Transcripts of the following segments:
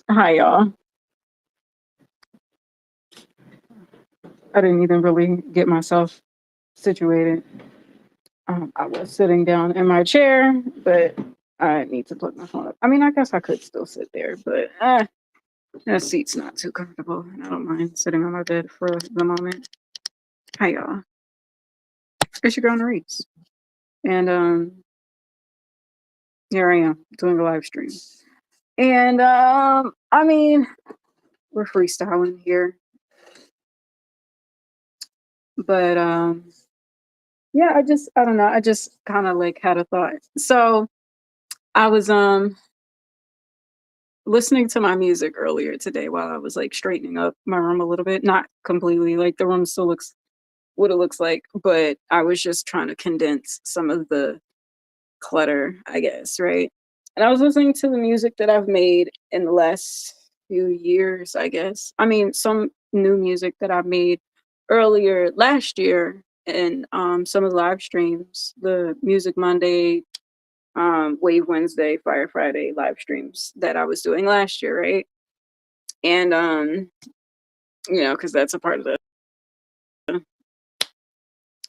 Hi, y'all. I didn't even really get myself situated. I was sitting down in my chair, but I need to plug my phone up. I mean, I guess I could still sit there, but the seat's not too comfortable. And I don't mind sitting on my bed for the moment. Hi, y'all. It's your girl, Narice. And here I am doing a live stream. And I mean, we're freestyling here. But yeah, I don't know. I just kind of like had a thought. So I was listening to my music earlier today while I was like straightening up my room a little bit. Not completely, like the room still looks what it looks like, but I was just trying to condense some of the clutter, I guess, right? And I was listening to the music that I've made in the last few years, I guess. I mean, some new music that I made earlier last year and some of the live streams, the Music Monday, Wave Wednesday, Fire Friday live streams that I was doing last year, right? And because that's a part of the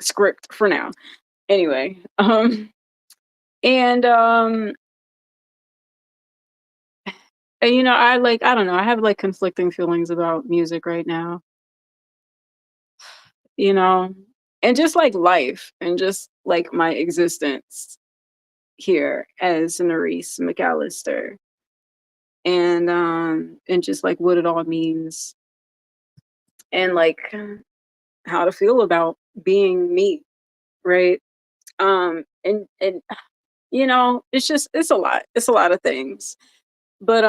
script for now. Anyway, and I don't know, I have like conflicting feelings about music right now, you know, and just like life and just like my existence here as Narice McAllister and just like what it all means and like how to feel about being me, right? And it's a lot. It's a lot of things. But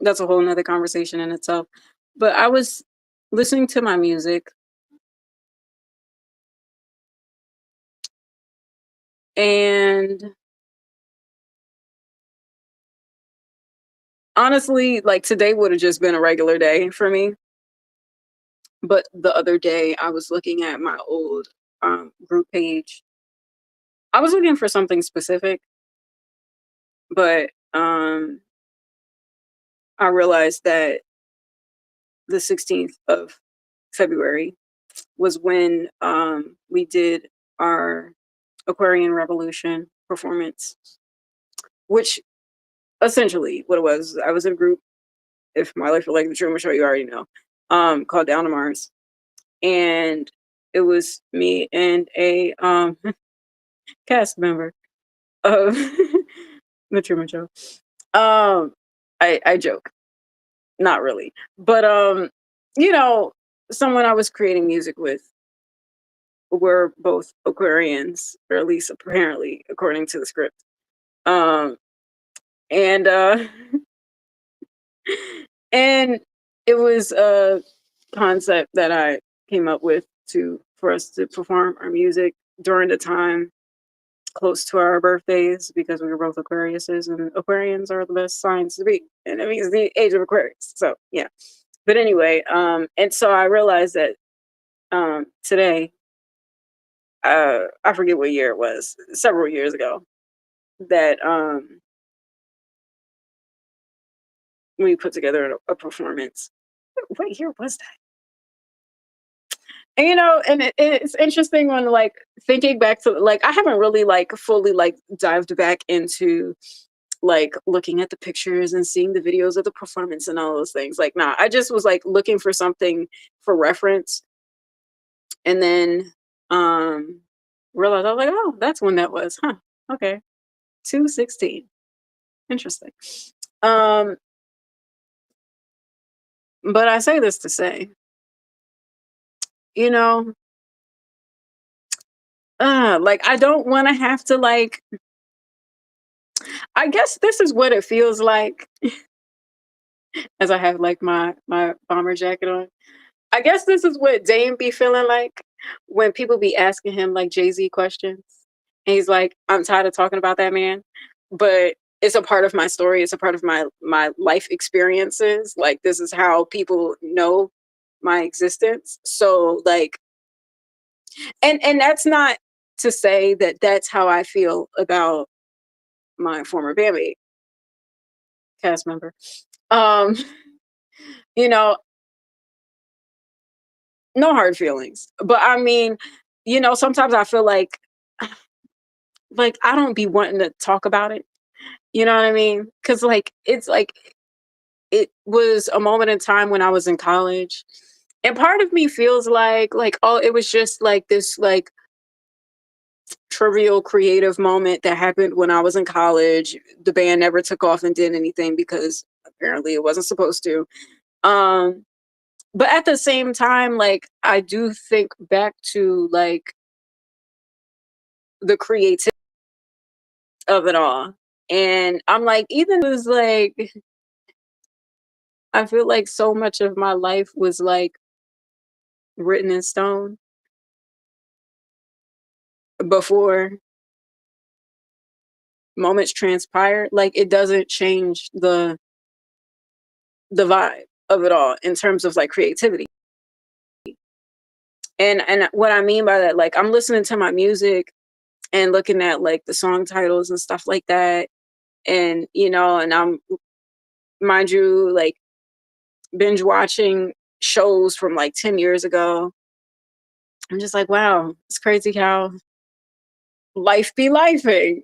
that's a whole nother conversation in itself. But I was listening to my music and honestly, like today would have just been a regular day for me. But the other day I was looking at my old group page. I was looking for something specific, but I realized that the 16th of February was when we did our Aquarian Revolution performance, which essentially what it was, I was in a group, if my life were like the Truman Show, you already know, called Down to Mars. And it was me and a cast member of the Truman Show. Um, I joke, not really, but you know, someone I was creating music with were both Aquarians, or at least apparently according to the script. Um, and and it was a concept that I came up with to for us to perform our music during the time close to our birthdays because we were both Aquariuses and Aquarians are the best signs to be. And it means the age of Aquarius. So yeah. But anyway, and so I realized that today, I forget what year it was, several years ago, that we put together a performance. What year was that? And, it's interesting when like thinking back to like I haven't really like fully like dived back into like looking at the pictures and seeing the videos of the performance and all those things. Like, nah, I just was like looking for something for reference and then realized I was like, oh, that's when that was, huh? Okay, 216. Interesting. Um, but I say this to say, you know, like I don't want to have to like. I guess this is what it feels like as I have like my bomber jacket on. I guess this is what Dame be feeling like when people be asking him like Jay-Z questions. And he's like, I'm tired of talking about that man. But it's a part of my story. It's a part of my life experiences. Like this is how people know my existence. So like and that's not to say that that's how I feel about my former bandmate. cast member. Um, you know, no hard feelings. But I mean, sometimes I feel like I don't be wanting to talk about it. You know what I mean? Cuz like it's like it was a moment in time when I was in college. And part of me feels like oh it was just like this like trivial creative moment that happened when I was in college. The band never took off and did anything because apparently it wasn't supposed to. Um but at the same time, like I do think back to like the creativity of it all. And I'm like, even it was like I feel like so much of my life was like written in stone before moments transpired. Like it doesn't change the vibe of it all in terms of like creativity. And what I mean by that, like I'm listening to my music and looking at like the song titles and stuff like that. And and I'm mind you, like binge watching shows from like 10 years ago. I'm just like, wow, it's crazy how life be lifing,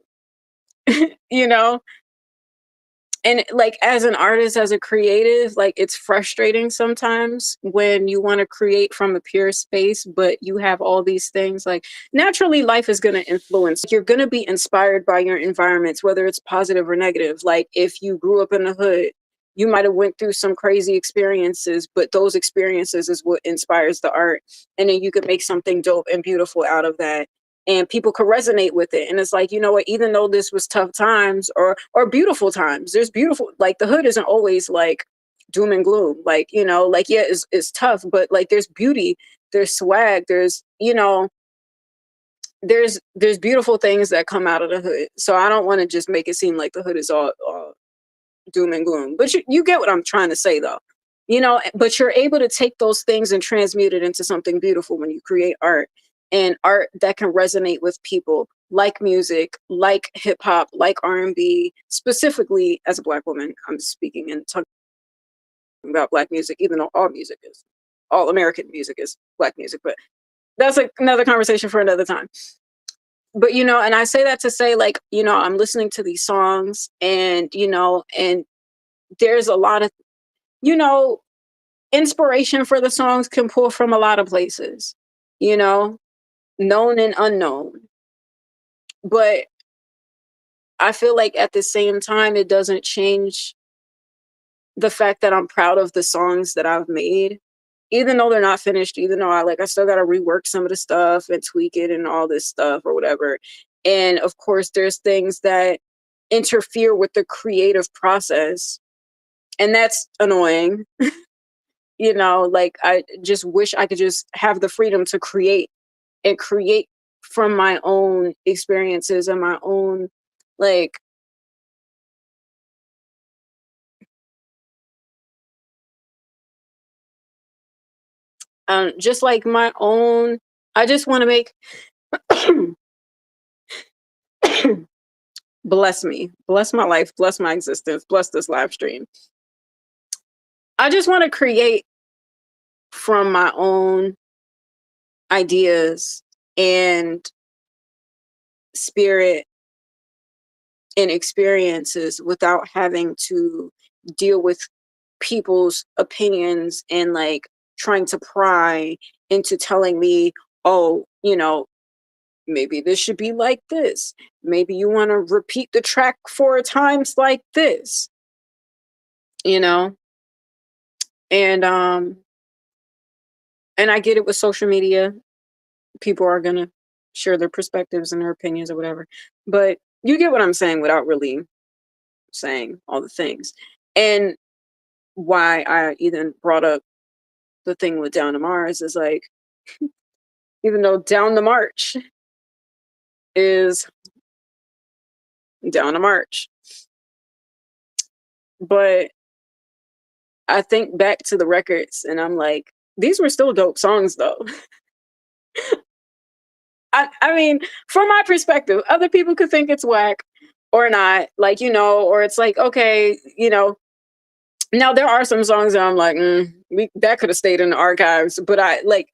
you know? And like as an artist, as a creative, like it's frustrating sometimes when you want to create from a pure space, but you have all these things. Like naturally life is going to influence, you're going to be inspired by your environments, whether it's positive or negative. Like if you grew up in the hood, you might have went through some crazy experiences, but those experiences is what inspires the art, and then you could make something dope and beautiful out of that, and people could resonate with it. And it's like, you know what, even though this was tough times or beautiful times, there's beautiful, like the hood isn't always like doom and gloom. Like, like yeah, it's tough, but like there's beauty, there's swag, there's beautiful things that come out of the hood. So I don't want to just make it seem like the hood is all doom and gloom. But you get what I'm trying to say though. But you're able to take those things and transmute it into something beautiful when you create art, and art that can resonate with people, like music, like hip hop, like R&B. Specifically as a Black woman, I'm speaking and talking about Black music, even though all American music is Black music, but that's like another conversation for another time. But and I say that to say, like, I'm listening to these songs, and and there's a lot of, you know inspiration for the songs can pull from a lot of places, you know, known and unknown. But I feel like at the same time, it doesn't change the fact that I'm proud of the songs that I've made, even though they're not finished, even though I still got to rework some of the stuff and tweak it and all this stuff or whatever. And of course, there's things that interfere with the creative process, and that's annoying. Like I just wish I could just have the freedom to create and create from my own experiences and my own, like, just like my own. I just want to make bless me, bless my life, bless my existence, bless this live stream. I just want to create from my own ideas and spirit and experiences without having to deal with people's opinions and like trying to pry into telling me, oh, maybe this should be like this. Maybe you want to repeat the track 4 times like this, you know? And and I get it with social media. People are gonna share their perspectives and their opinions or whatever. But you get what I'm saying without really saying all the things. And why I even brought up the thing with Down to Mars is like, even though Down the March is down to March, but I think back to the records and I'm like, these were still dope songs though. I mean, from my perspective, other people could think it's whack, or not, like, or it's like, okay, now there are some songs that I'm like, that could have stayed in the archives, but I like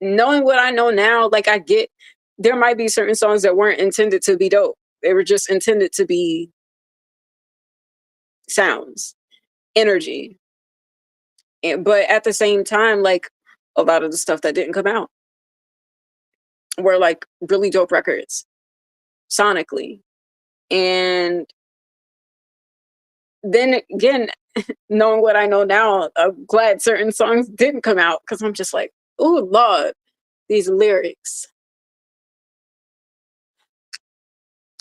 knowing what I know now, like I get there might be certain songs that weren't intended to be dope. They were just intended to be sounds, energy. But at the same time, like a lot of the stuff that didn't come out were like really dope records sonically. And then again, knowing what I know now, I'm glad certain songs didn't come out because I'm just like, oh Lord, these lyrics.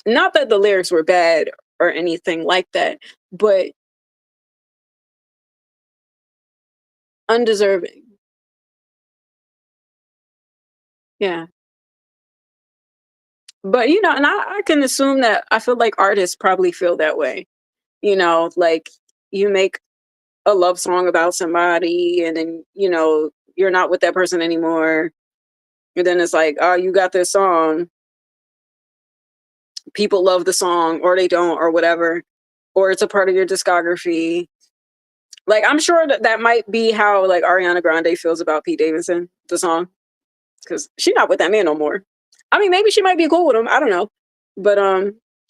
Not that the lyrics were bad or anything like that, but undeserving. Yeah. But and I can assume that I feel like artists probably feel that way. Like you make a love song about somebody and then, you're not with that person anymore. And then it's like, oh, you got this song. People love the song or they don't or whatever. Or it's a part of your discography. Like I'm sure that that might be how like Ariana Grande feels about Pete Davidson, the song. Because she's not with that man no more. I mean, maybe she might be cool with him. I don't know. But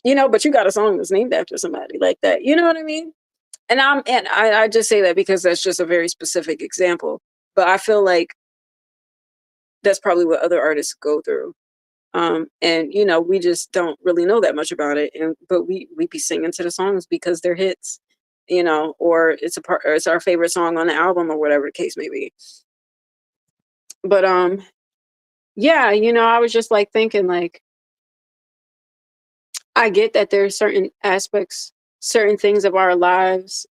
but you got a song that's named after somebody like that. You know what I mean? And I just say that because that's just a very specific example. But I feel like that's probably what other artists go through. And we just don't really know that much about it. But we be singing to the songs because they're hits, or or it's our favorite song on the album or whatever the case may be. But yeah, I was just like thinking like I get that there's certain aspects, certain things of our lives,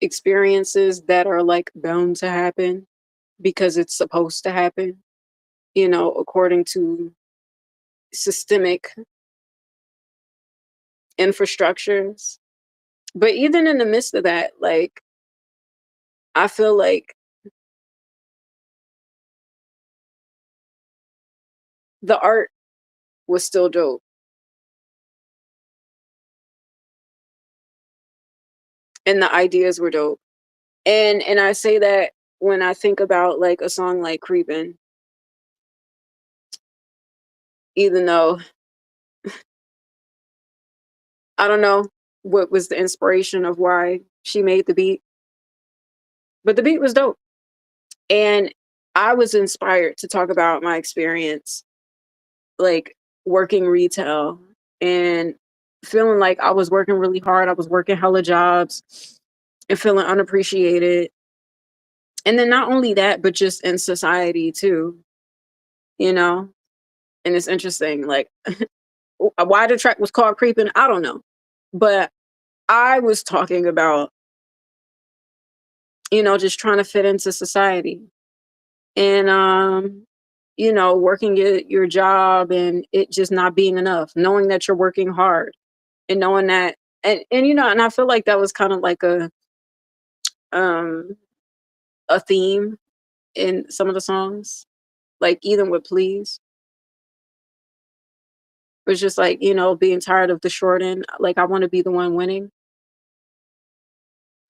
experiences that are like bound to happen because it's supposed to happen, according to systemic infrastructures. But even in the midst of that, like I feel like the art was still dope and the ideas were dope. And I say that when I think about like a song like Creepin', even though I don't know what was the inspiration of why she made the beat, but the beat was dope. And I was inspired to talk about my experience, like working retail and feeling like I was working really hard. I was working hella jobs and feeling unappreciated. And then not only that, but just in society too, you know? And it's interesting, like why the track was called Creeping, I don't know. But I was talking about, just trying to fit into society and working your job and it just not being enough, knowing that you're working hard and knowing that and I feel like that was kind of like um a theme in some of the songs, like even with Please. It was just like, being tired of the short end. Like I want to be the one winning.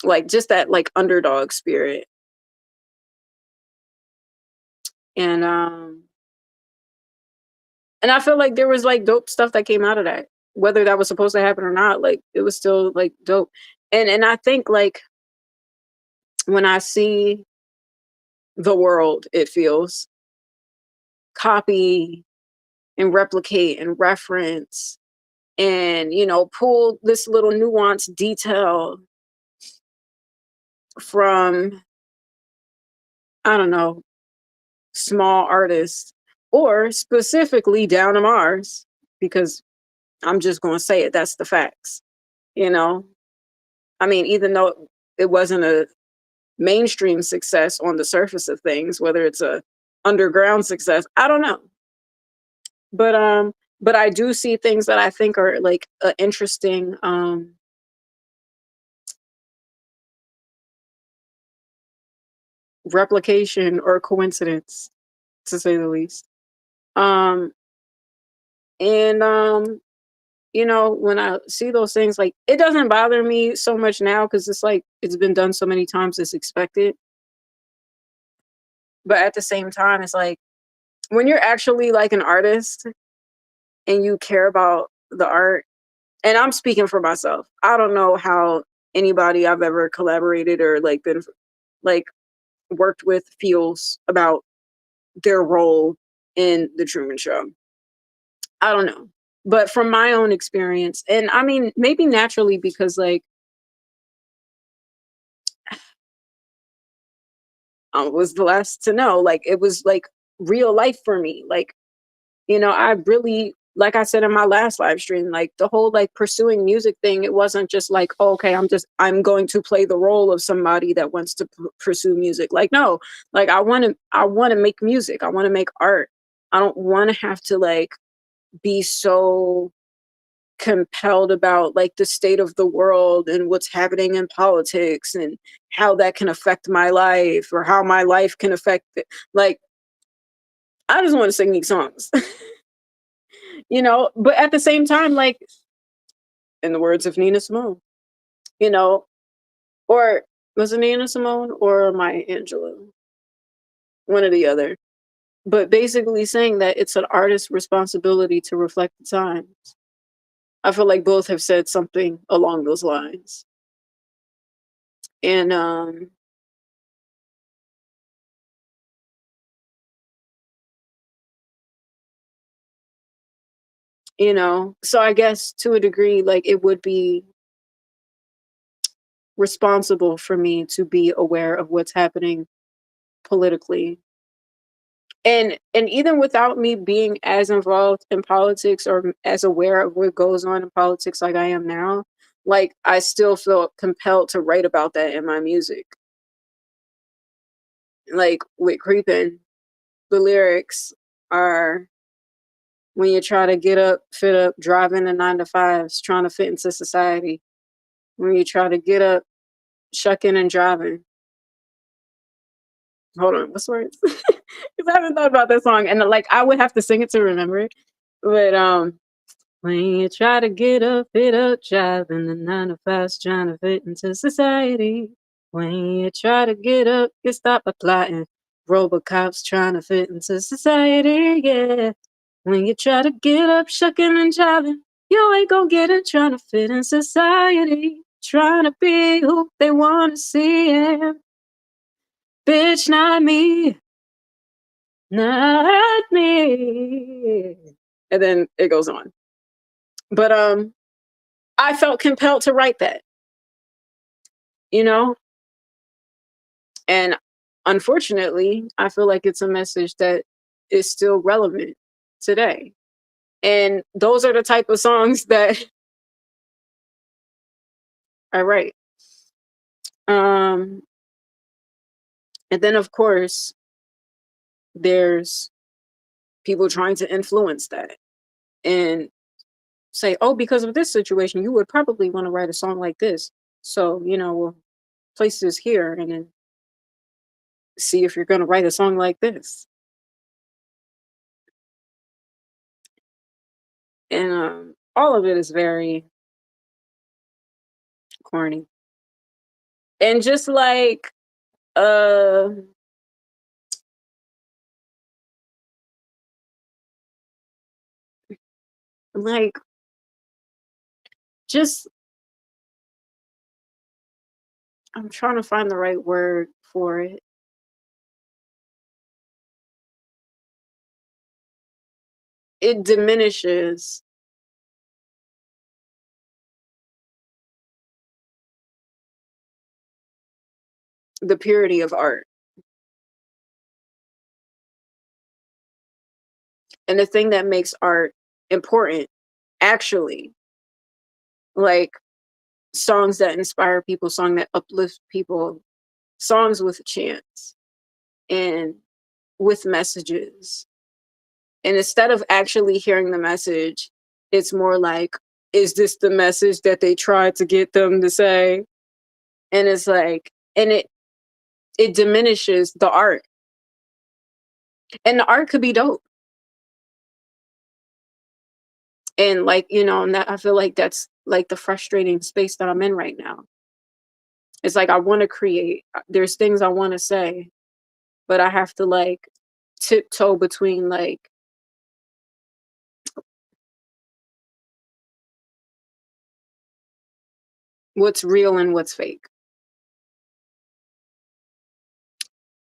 Like just that like underdog spirit. And and I feel like there was like dope stuff that came out of that. Whether that was supposed to happen or not, like it was still like dope. And I think like when I see the world, it feels copy and replicate and reference and pull this little nuanced detail from I don't know, small artists or specifically Down to Mars because I'm just going to say it, that's the facts, you know. I mean, even though it wasn't a mainstream success on the surface of things, whether it's a underground success, I don't know. But I do see things that I think are like an interesting replication or coincidence, to say the least. Um, and you know, when I see those things, like, it doesn't bother me so much now because it's like it's been done so many times it's expected. But at the same time, it's like when you're actually like an artist and you care about the art, and I'm speaking for myself. I don't know how anybody I've ever collaborated or like been like worked with feels about their role in the Truman Show. I don't know. But from my own experience, and I mean, maybe naturally because like I was the last to know, like it was like real life for me. Like, you know, I really, like I said in my last live stream, like the whole like pursuing music thing, it wasn't just like, oh, okay, I'm going to play the role of somebody that wants to pursue music. Like, no, like I want to make music. I want to make art. I don't want to have to like be so compelled about like the state of the world and what's happening in politics and how that can affect my life or how my life can affect it. Like, I just want to sing these songs. You know, but at the same time, like in the words of Nina Simone, you know, or was it Nina Simone or Maya Angelou? One or the other. But basically saying that it's an artist's responsibility to reflect the times. I feel like both have said something along those lines. And you know, so I guess to a degree, like it would be responsible for me to be aware of what's happening politically. And even without me being as involved in politics or as aware of what goes on in politics like I am now, like I still feel compelled to write about that in my music. Like with Creepin', the lyrics are when you try to get up, fit up, driving the 9 to 5s, trying to fit into society. When you try to get up, shucking and driving. Hold on, what's the words? Because I haven't thought about that song, and like I would have to sing it to remember it. But when you try to get up, fit up, driving the 9 to 5s, trying to fit into society. When you try to get up, you stop applying. Robocops trying to fit into society, yeah. When you try to get up, shucking and jiving, you ain't gonna get it trying to fit in society. Trying to be who they wanna see, yeah. Bitch, not me, not me. And then it goes on. But I felt compelled to write that, you know? And unfortunately, I feel like it's a message that is still relevant today. And those are the type of songs that I write. Um, and then of course, there's people trying to influence that and say, oh, because of this situation, you would probably want to write a song like this. So, you know, we'll place this here and then see if you're going to write a song like this. And all of it is very corny. And just uh like just I'm trying to find the right word for it. It diminishes the purity of art. And the thing that makes art important, actually, like songs that inspire people, song that uplift people, songs with a chance and with messages. And instead of actually hearing the message, it's more like, is this the message that they tried to get them to say? And it's like, and it diminishes the art. And the art could be dope. And like, and that I feel like that's like the frustrating space that I'm in right now. It's like I want to create. There's things I want to say, but I have to like tiptoe between like what's real and what's fake.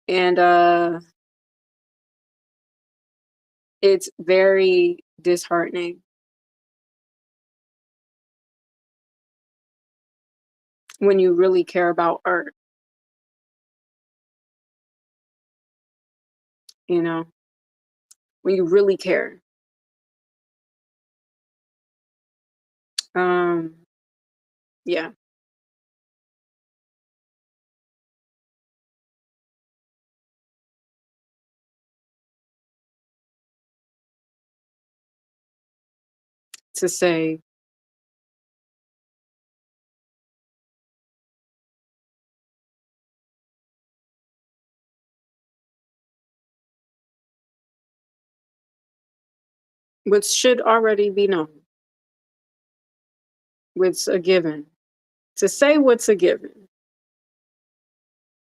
And it's very disheartening when you really care about art, you know, when you really care. Um, yeah, to say what should already be known, what's a given. To say what's a given.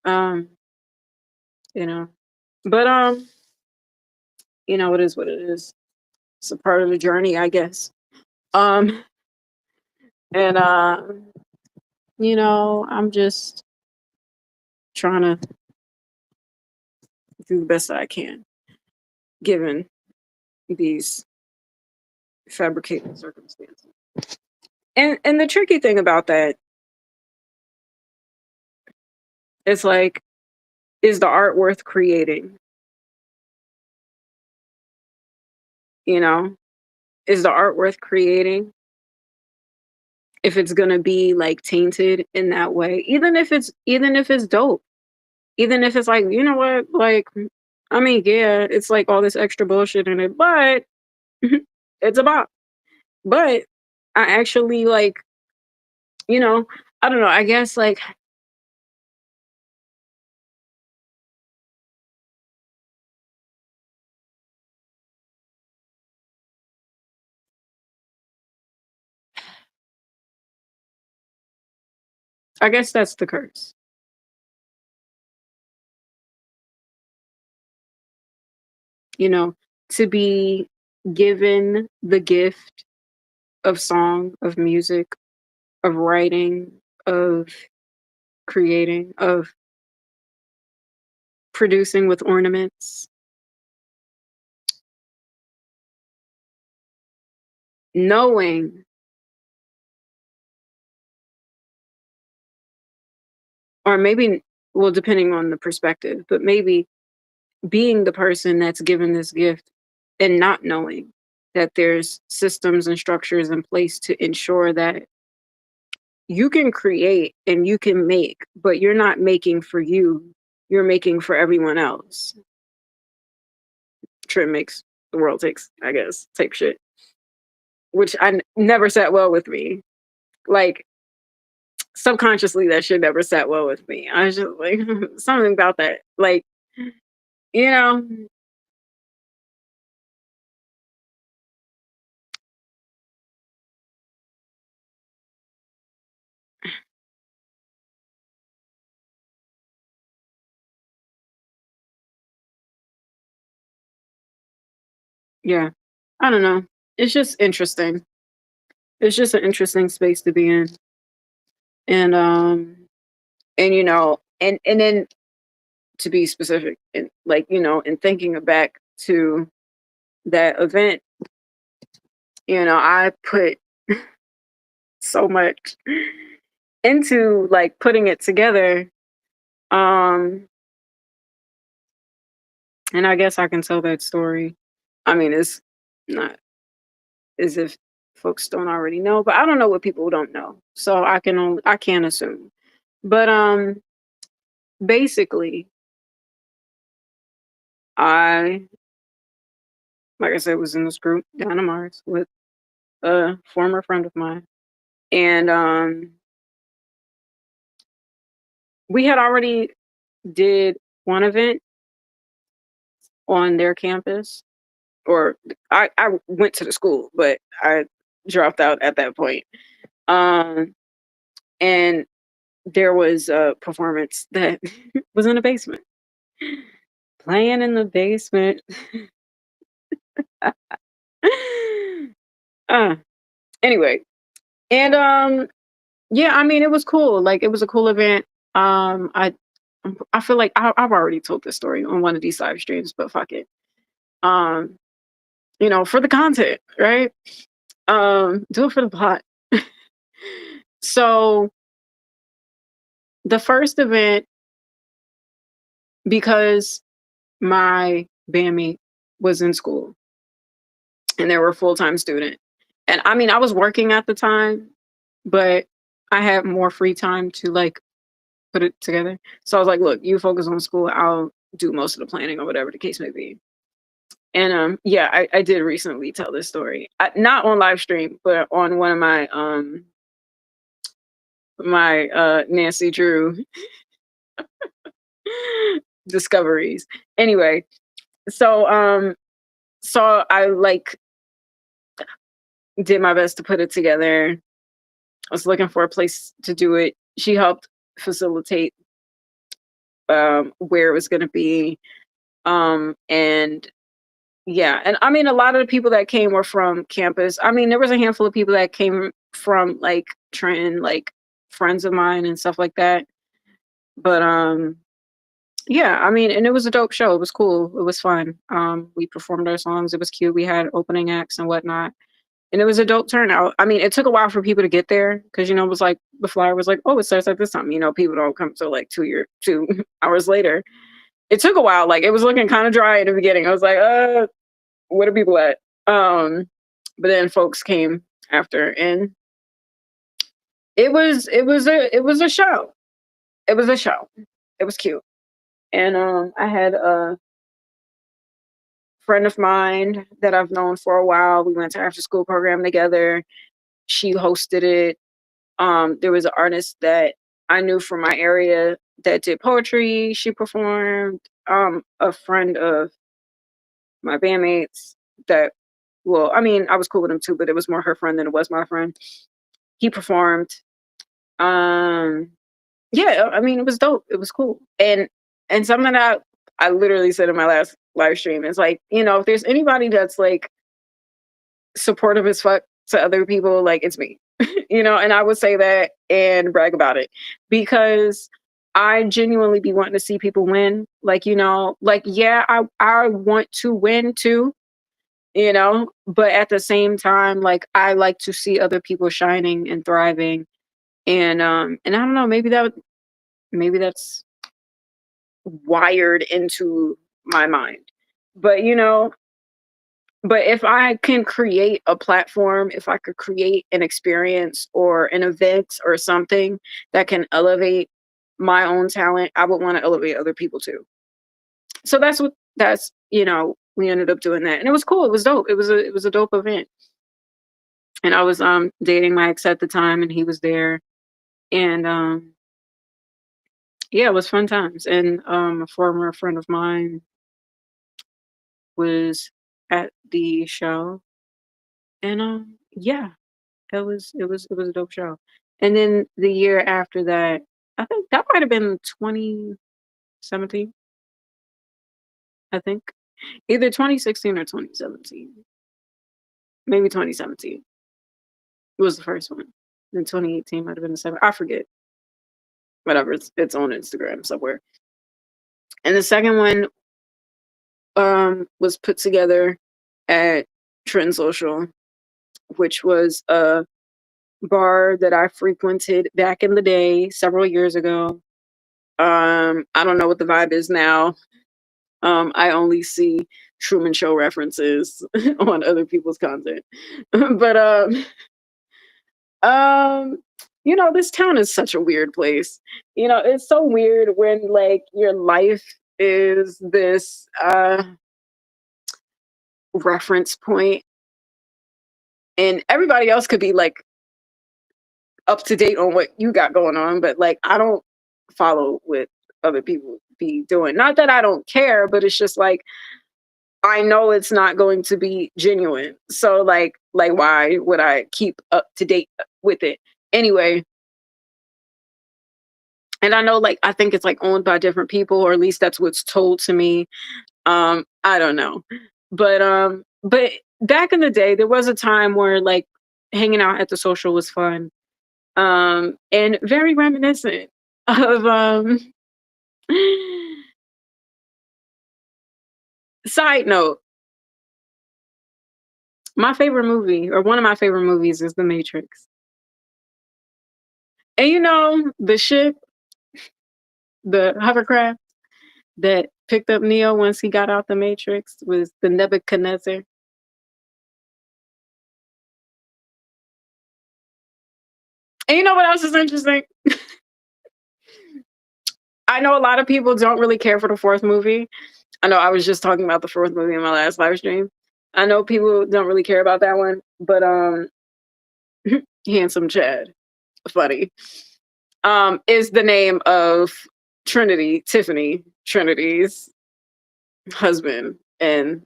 Um, you know. But it is what it is. It's a part of the journey, I guess. Um, and I'm just trying to do the best that I can given these fabricated circumstances. And the tricky thing about that is like, is the art worth creating? You know, is the art worth creating if it's gonna be like tainted in that way? Even if it's dope, even if it's like, you know what, like, I mean, yeah, it's like all this extra bullshit in it, but it's about. But I actually like, you know, I don't know. I guess like I guess that's the curse. You know, to be given the gift of song, of music, of writing, of creating, of producing with ornaments, knowing, or maybe, well, depending on the perspective, but maybe being the person that's given this gift and not knowing that there's systems and structures in place to ensure that you can create and you can make, but you're not making for you, you're making for everyone else. Trim makes the world takes, I guess, type shit, which never sat well with me. Like, subconsciously, that shit never sat well with me. I was just like, something about that. Like, you know, yeah, I don't know. It's just interesting. It's just an interesting space to be in. And, and then to be specific, and like, and thinking back to that event, I put so much into like putting it together. Um, and I guess I can tell that story. I mean, it's not as if folks don't already know, but I don't know what people don't know. So I can't assume. But basically I like I said was in this group down in Mars with a former friend of mine. And we had already did one event on their campus, or I went to the school, but I dropped out at that point. Um, and there was a performance that was in the basement, playing in the basement. uh, anyway, and yeah, I mean, it was cool. Like, it was a cool event. I feel like I've already told this story on one of these live streams, but fuck it. Um, for the content, right? Do it for the plot. So the first event, because my bandmate was in school and they were a full-time student. And I mean, I was working at the time, but I had more free time to like put it together. So I was like, look, you focus on school, I'll do most of the planning or whatever the case may be. And yeah, I did recently tell this story. Not on live stream, but on one of my Nancy Drew discoveries. Anyway, so I like did my best to put it together. I was looking for a place to do it. She helped facilitate where it was going to be. And yeah, and I mean, a lot of the people that came were from campus. I mean, there was a handful of people that came from like Trenton, like friends of mine and stuff like that. But yeah, I mean, and it was a dope show. It was cool. It was fun. We performed our songs. It was cute. We had opening acts and whatnot. And it was a dope turnout. I mean, it took a while for people to get there because, it was like the flyer was like, oh, it starts at this time. People don't come till like 2 hours later. It took a while. Like, it was looking kind of dry in the beginning. I was like, where are people at? But then folks came after, and it was a show. It was a show. It was cute. And I had a friend of mine that I've known for a while. We went to after school program together. She hosted it. There was an artist that I knew from my area that did poetry. She performed. A friend of my bandmates that, well, I mean, I was cool with him too, but it was more her friend than it was my friend. He performed. Um, yeah, I mean, it was dope. It was cool. And something that I literally said in my last live stream is like, if there's anybody that's like supportive as fuck to other people, like, it's me. And I would say that and brag about it because I genuinely be wanting to see people win. Like, like, yeah, I want to win too, but at the same time, like, I like to see other people shining and thriving. And I don't know, maybe that's wired into my mind. But but if I can create a platform, if I could create an experience or an event or something that can elevate my own talent, I would want to elevate other people too. So we ended up doing that. And it was cool. It was dope. It was a dope event. And I was dating my ex at the time and he was there. And yeah, it was fun times. And a former friend of mine was at the show. And yeah, it was a dope show. And then the year after that, I think that might have been 2017. I think either 2016 or 2017. Maybe 2017 was the first one. Then 2018 might have been the second. I forget. Whatever. It's on Instagram somewhere. And the second one was put together at Trenton Social, which was a bar that I frequented back in the day, several years ago. I don't know what the vibe is now. I only see Truman Show references on other people's content. But um, this town is such a weird place. It's so weird when like your life is this reference point and everybody else could be like up to date on what you got going on, but like I don't follow what other people be doing. Not that I don't care, but it's just like I know it's not going to be genuine. So like why would I keep up to date with it? Anyway, and I know like I think it's like owned by different people, or at least that's what's told to me. I don't know. But back in the day there was a time where like hanging out at the social was fun. And very reminiscent of side note, my favorite movie, or one of my favorite movies, is The Matrix. And you know, the ship, the hovercraft that picked up Neo once he got out the Matrix was the Nebuchadnezzar. And you know what else is interesting? I know a lot of people don't really care for the fourth movie. I know I was just talking about the fourth movie in my last live stream. I know people don't really care about that one, but handsome Chad, funny, is the name of Trinity, Tiffany, Trinity's husband in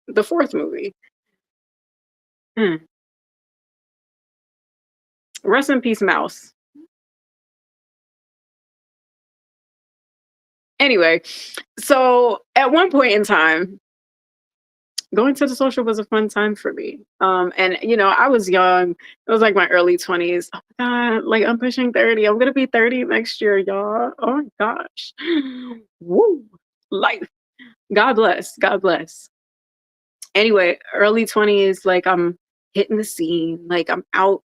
the fourth movie. Hmm. Rest in peace, Mouse. Anyway, so at one point in time, going to the social was a fun time for me. And you know, I was young. It was like my early 20s. Oh my God, like I'm pushing 30. I'm gonna be 30 next year, y'all. Oh my gosh. Woo. Life. God bless. God bless. Anyway, early 20s, like I'm hitting the scene, like I'm out,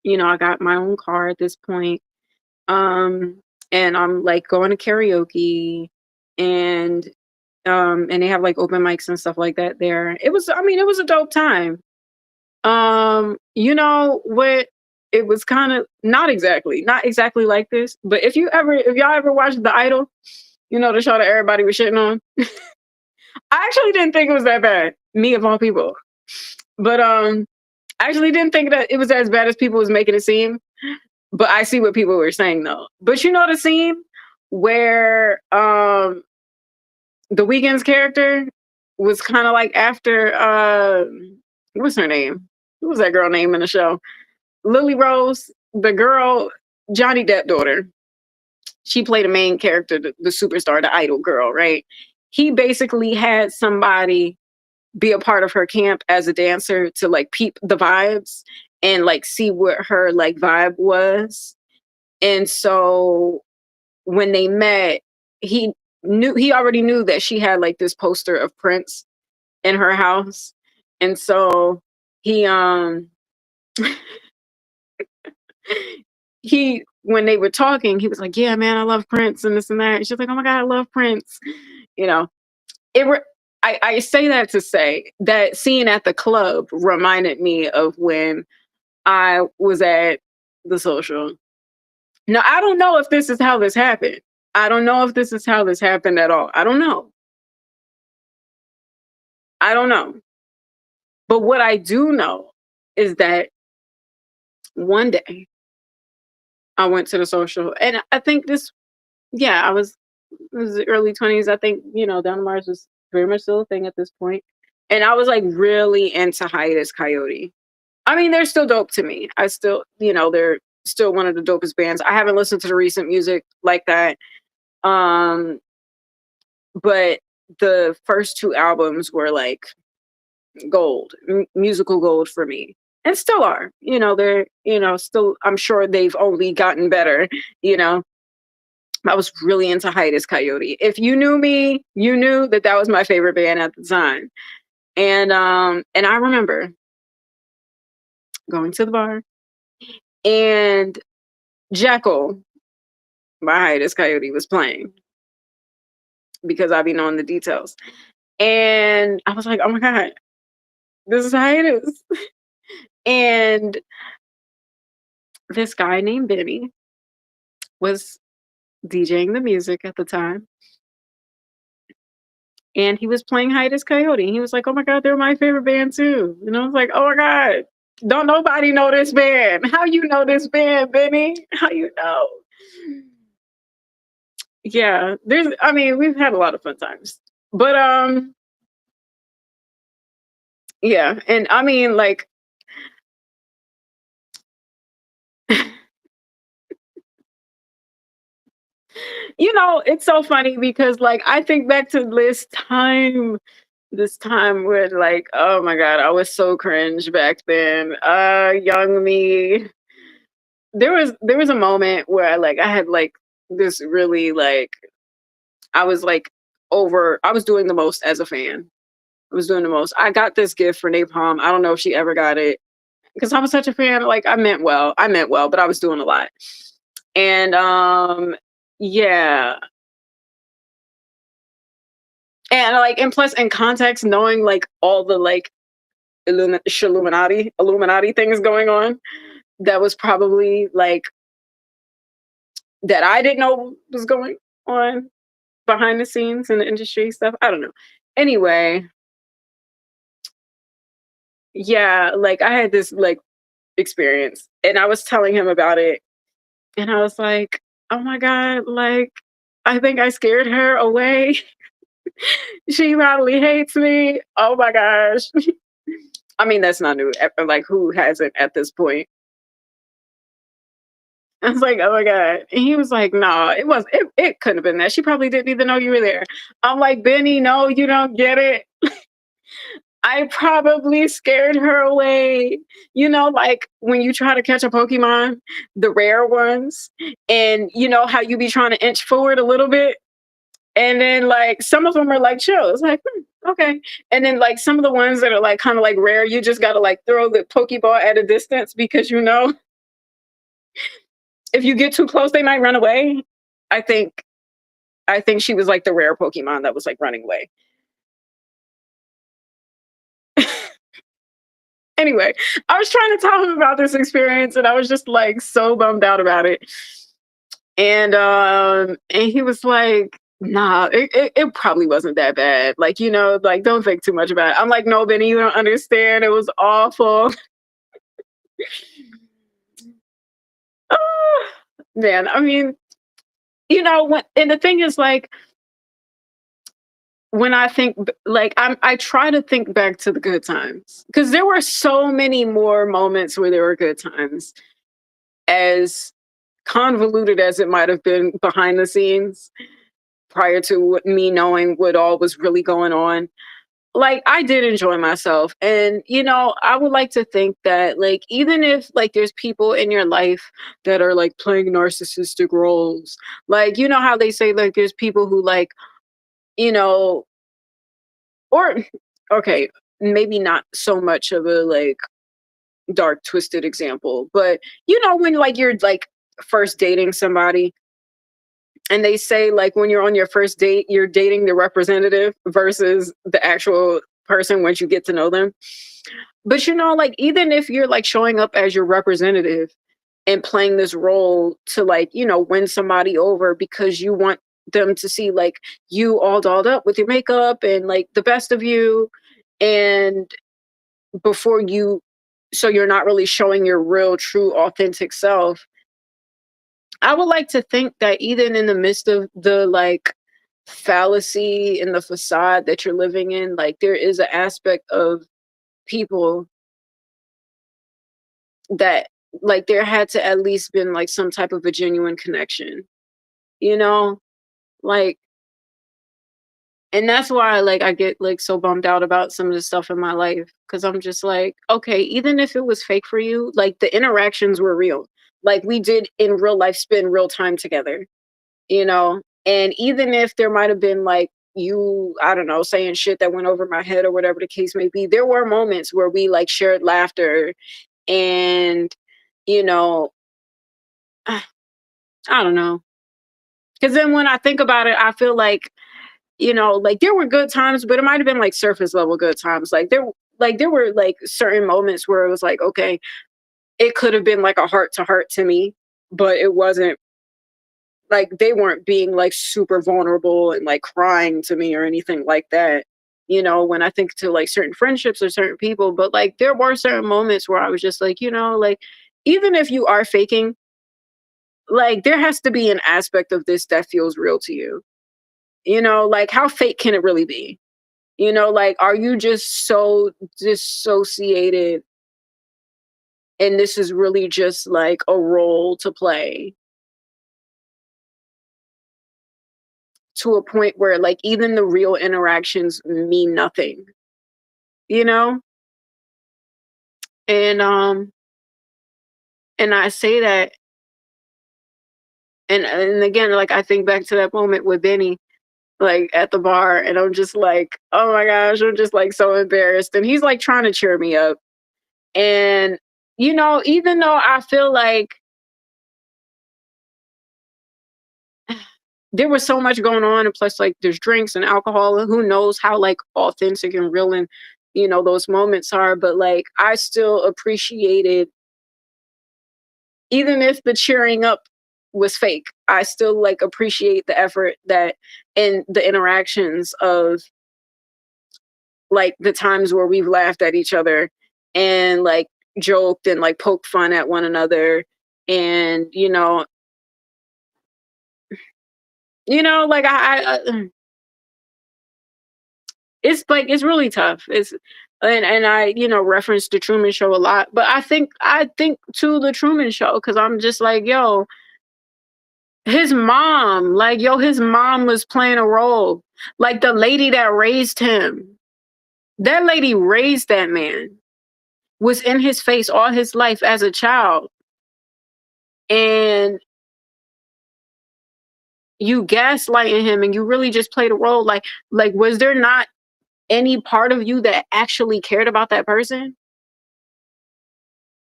you know, I got my own car at this point. Um, and I'm like going to karaoke, and and they have like open mics and stuff like that there. It was, I mean, it was a dope time. You know what? It was kind of not exactly like this, but if y'all ever watched The Idol, you know, the show that everybody was shitting on. I actually didn't think it was that bad, me of all people. But I actually didn't think that it was as bad as people was making it seem. But I see what people were saying though. But you know the scene where the Weeknd's character was kind of like after what's her name? What was that girl name in the show? Lily Rose, the girl, Johnny Depp daughter. She played a main character, the superstar, the idol girl, right? He basically had somebody be a part of her camp as a dancer to like peep the vibes and like see what her like vibe was. And so when they met, he he already knew that she had like this poster of Prince in her house. And so he he when they were talking, he was like, "Yeah, man, I love Prince and this and that." And she's like, "Oh my God, I love Prince." You know, it I say that to say that scene at the club reminded me of when I was at the social. Now, I don't know if this is how this happened. I don't know if this is how this happened at all. I don't know. I don't know. But what I do know is that one day I went to the social, and I think this, yeah, it was the early 20s. I think, you know, Down to Mars was very much still a thing at this point. And I was like really into Hiatus Coyote. I mean, they're still dope to me. I still, you know, they're still one of the dopest bands. I haven't listened to the recent music like that. Um, but the first two albums were like gold, musical gold for me. And still are, you know, they're, you know, still, I'm sure they've only gotten better, you know. I was really into Hiatus Coyote. If you knew me, you knew that that was my favorite band at the time. And I remember going to the bar, and Jekyll by Hiatus Coyote was playing because I be knowing the details. And I was like, oh my God, this is Hiatus. And this guy named Benny was DJing the music at the time. And he was playing Hiatus Coyote. He was like, oh my God, they're my favorite band too. And I was like, oh my God, don't nobody know this band. How you know this band, Benny? How you know? Yeah, I mean, we've had a lot of fun times. But yeah, and I mean like it's so funny because like I think back to this time where like, oh my god, I was so cringe back then. Young me. There was a moment where I had like this really like I was like I was doing the most as a fan. I was doing the most. I got this gift for Napalm. I don't know if she ever got it because I was such a fan. Like I meant well. I meant well, but I was doing a lot. And yeah. And like and plus in context, knowing like all the like Illuminati things going on, that was probably like that I didn't know was going on behind the scenes in the industry stuff. I don't know. Anyway, yeah, like I had this like experience and I was telling him about it and I was like, "Oh my god, like I think I scared her away. She probably hates me. Oh my gosh." I mean, that's not new. Like who hasn't at this point? I was like, "Oh my god." And he was like, "No, it couldn't have been that. She probably didn't even know you were there." I'm like, "Benny, no, you don't get it. I probably scared her away." Like when you try to catch a Pokemon, the rare ones, and you know how you be trying to inch forward a little bit, and then like some of them are like chill. It's like, okay. And then like some of the ones that are like kind of like rare, you just gotta like throw the Pokeball at a distance because if you get too close, they might run away. I think I think she was like the rare Pokemon that was like running away. Anyway, I was trying to tell him about this experience and I was just like so bummed out about it. And he was like, nah, it probably wasn't that bad. Like, like don't think too much about it. I'm like, no, Benny, you don't understand. It was awful. Ah, man, I mean, when and the thing is like when I think like I try to think back to the good times because there were so many more moments where there were good times, as convoluted as it might have been behind the scenes prior to me knowing what all was really going on. Like I did enjoy myself, and I would like to think that like even if like there's people in your life that are like playing narcissistic roles, like how they say like there's people who like you know or okay, maybe not so much of a like dark twisted example, but when like you're like first dating somebody and they say like when you're on your first date you're dating the representative versus the actual person once you get to know them. But like even if you're like showing up as your representative and playing this role to like win somebody over because you want them to see like you all dolled up with your makeup and like the best of you, and before you so you're not really showing your real true authentic self. I would like to think that even in the midst of the like fallacy in the facade that you're living in, like there is an aspect of people that like there had to at least been like some type of a genuine connection, you know? Like, and that's why like I get like so bummed out about some of the stuff in my life because I'm just like, okay, even if it was fake for you, like the interactions were real. Like we did in real life spend real time together, and even if there might have been like you, I don't know, saying shit that went over my head or whatever the case may be, there were moments where we like shared laughter and, you know, I don't know. Because then when I think about it, I feel like there were good times, but it might have been like surface level good times. Like there were like certain moments where it was like, okay, it could have been like a heart to heart to me, but it wasn't like they weren't being like super vulnerable and like crying to me or anything like that. When I think to like certain friendships or certain people, but like there were certain moments where I was just like, like even if you are faking, like there has to be an aspect of this that feels real to you, Like, how fake can it really be? Like, are you just so dissociated and this is really just like a role to play to a point where like even the real interactions mean nothing, you know? And and I say that and again, like I think back to that moment with Benny, like at the bar, and I'm just like, oh my gosh, I'm just like so embarrassed. And he's like trying to cheer me up. And even though I feel like there was so much going on, and plus like there's drinks and alcohol, and who knows how like authentic and real and those moments are, but like I still appreciated, even if the cheering up was fake, I still like appreciate the effort that and the interactions of like the times where we've laughed at each other and like joked and like poked fun at one another. And like it's like it's really tough. It's and I reference the Truman Show a lot, but I think to the Truman Show because I'm just like, yo, his mom, like, yo, his mom was playing a role, like the lady that raised him. That lady raised that man, was in his face all his life as a child, and you gaslighting him, and you really just played a role. Like, was there not any part of you that actually cared about that person?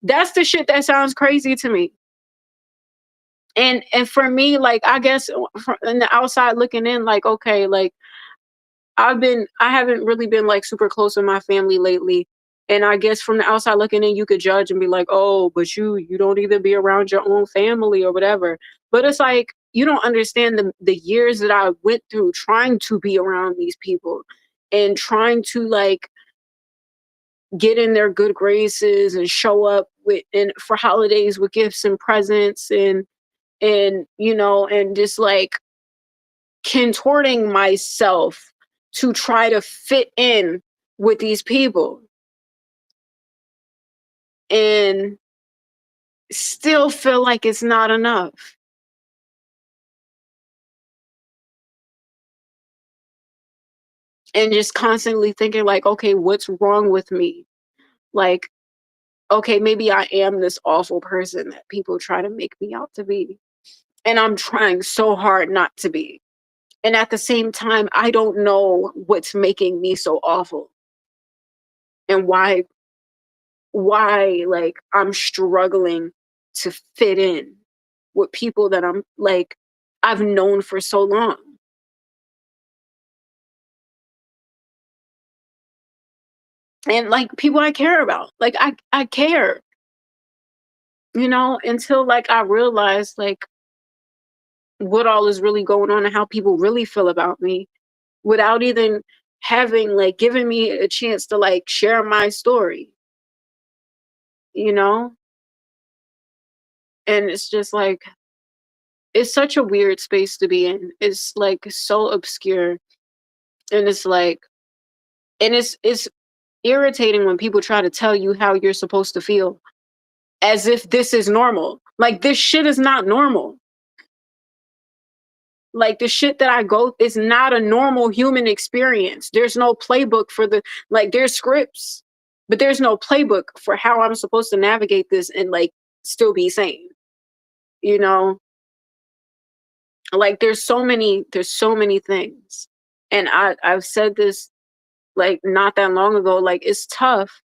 That's the shit that sounds crazy to me. And for me, like, I guess from in the outside looking in, like, okay, like I haven't really been like super close with my family lately. And I guess from the outside looking in, you could judge and be like, oh, but you don't even be around your own family or whatever. But it's like you don't understand the years that I went through trying to be around these people and trying to like get in their good graces and show up with and for holidays with gifts and presents and and just like contorting myself to try to fit in with these people and still feel like it's not enough, and just constantly thinking like, okay, what's wrong with me? Like, okay, maybe I am this awful person that people try to make me out to be, and I'm trying so hard not to be. And at the same time, I don't know what's making me so awful and why like I'm struggling to fit in with people that I'm like I've known for so long. And like people I care about. Like I care, until like I realize like what all is really going on and how people really feel about me without even having like given me a chance to like share my story, you know? And it's just like it's such a weird space to be in. It's like so obscure, and it's like and it's irritating when people try to tell you how you're supposed to feel as if this is normal. Like this shit is not normal. Like the shit that I go is not a normal human experience. There's no playbook for like there's scripts, but there's no playbook for how I'm supposed to navigate this and like still be sane. You know, like there's so many things. And I've said this like not that long ago, like it's tough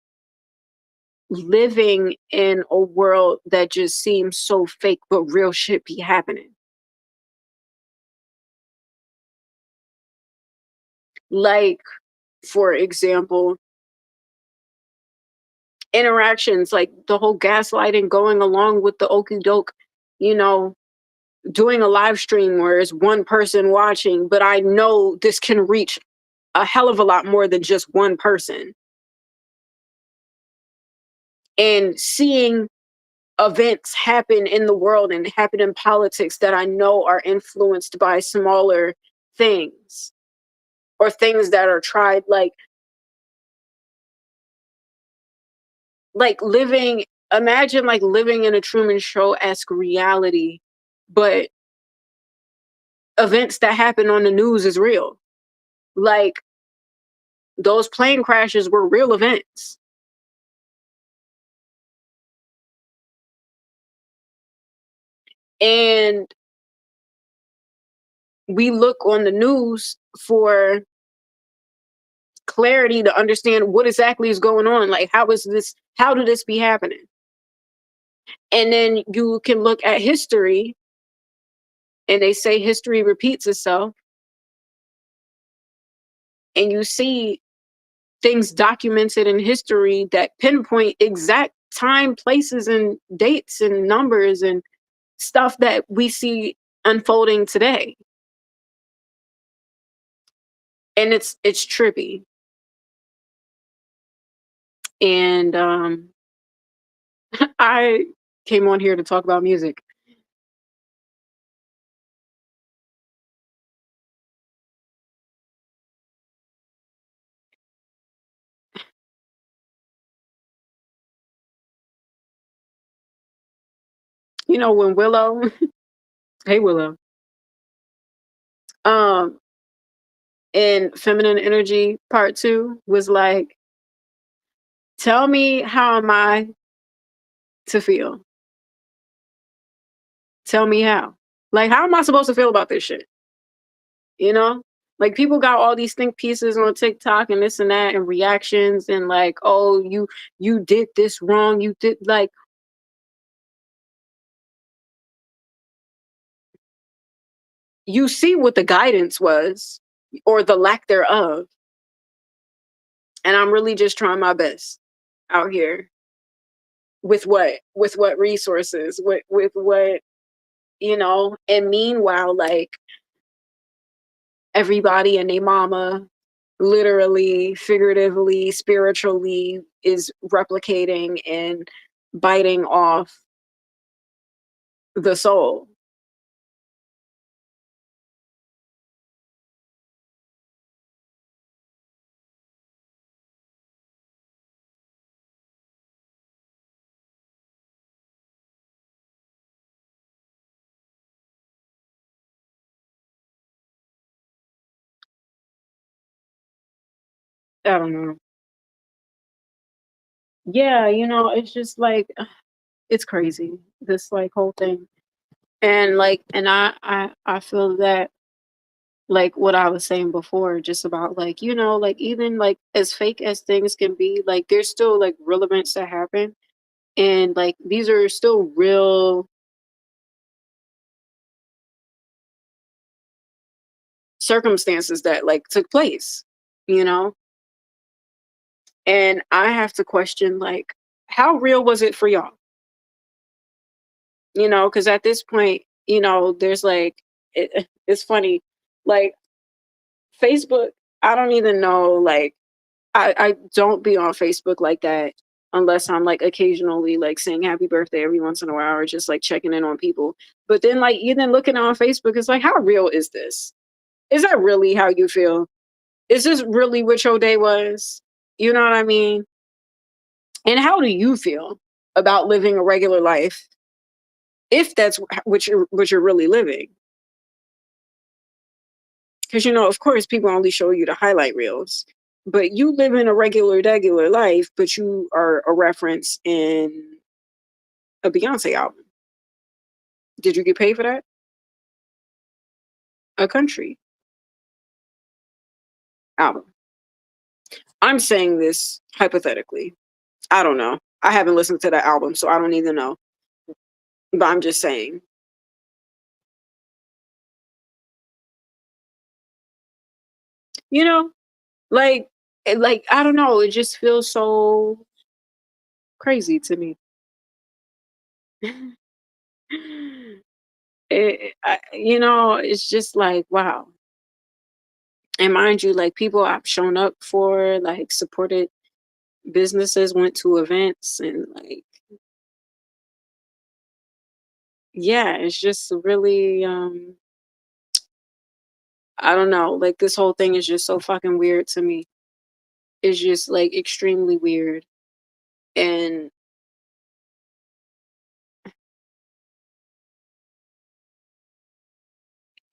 living in a world that just seems so fake, but real shit be happening. Like, for example, interactions, like the whole gaslighting going along with the okey doke, you know, doing a live stream where it's one person watching, but I know this can reach a hell of a lot more than just one person. And seeing events happen in the world and happen in politics that I know are influenced by smaller things or things that are tried, like living imagine like living in a Truman Show-esque reality, but events that happen on the news is real. Like those plane crashes were real events. And we look on the news for clarity to understand what exactly is going on. Like, how did this be happening? And then you can look at history, and they say history repeats itself, and you see things documented in history that pinpoint exact time, places, and dates and numbers and stuff that we see unfolding today. And it's trippy. And I came on here to talk about music. You know, when Willow, hey Willow, um, in Feminine Energy Part 2 was like, tell me how am I to feel? Tell me how. Like, how am I supposed to feel about this shit? You know? Like people got all these think pieces on TikTok and this and that and reactions and like, oh, you did this wrong. You did like you see what the guidance was or the lack thereof. And I'm really just trying my best out here with what resources, with what, and meanwhile, like everybody and their mama literally, figuratively, spiritually is replicating and biting off the soul. I don't know. Yeah, it's just like it's crazy. This like whole thing. And like and I feel that like what I was saying before, just about like, like even like as fake as things can be, like there's still like real events that happen. And like these are still real circumstances that like took place, you know? And I have to question like how real was it for y'all? Because at this point, there's like it's funny. Like Facebook, I don't even know, like I don't be on Facebook like that unless I'm like occasionally like saying happy birthday every once in a while or just like checking in on people. But then like even looking on Facebook, it's like how real is this? Is that really how you feel? Is this really what your day was? You know what I mean? And how do you feel about living a regular life if that's what you're really living? Because of course, people only show you the highlight reels, but you live in a regular life, but you are a reference in a Beyonce album. Did you get paid for that? A country album. I'm saying this hypothetically. I don't know. I haven't listened to that album, so I don't even know. But I'm just saying, you know, like, like I don't know. It just feels so crazy to me. It's just like wow. And mind you, like people I've shown up for, like supported businesses, went to events, and like yeah, it's just really I don't know. Like, this whole thing is just so fucking weird to me. It's just like extremely weird. And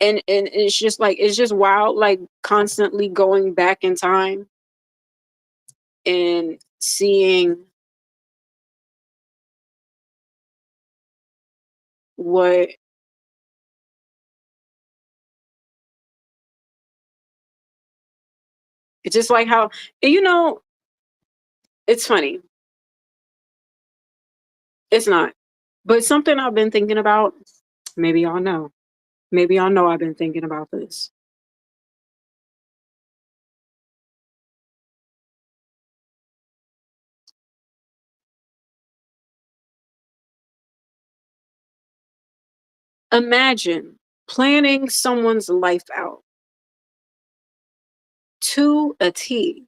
and it's just like it's just wild, like constantly going back in time and seeing what it's just like how you know, it's funny. It's not. But something I've been thinking about, maybe y'all know. Maybe y'all know I've been thinking about this. Imagine planning someone's life out to a T.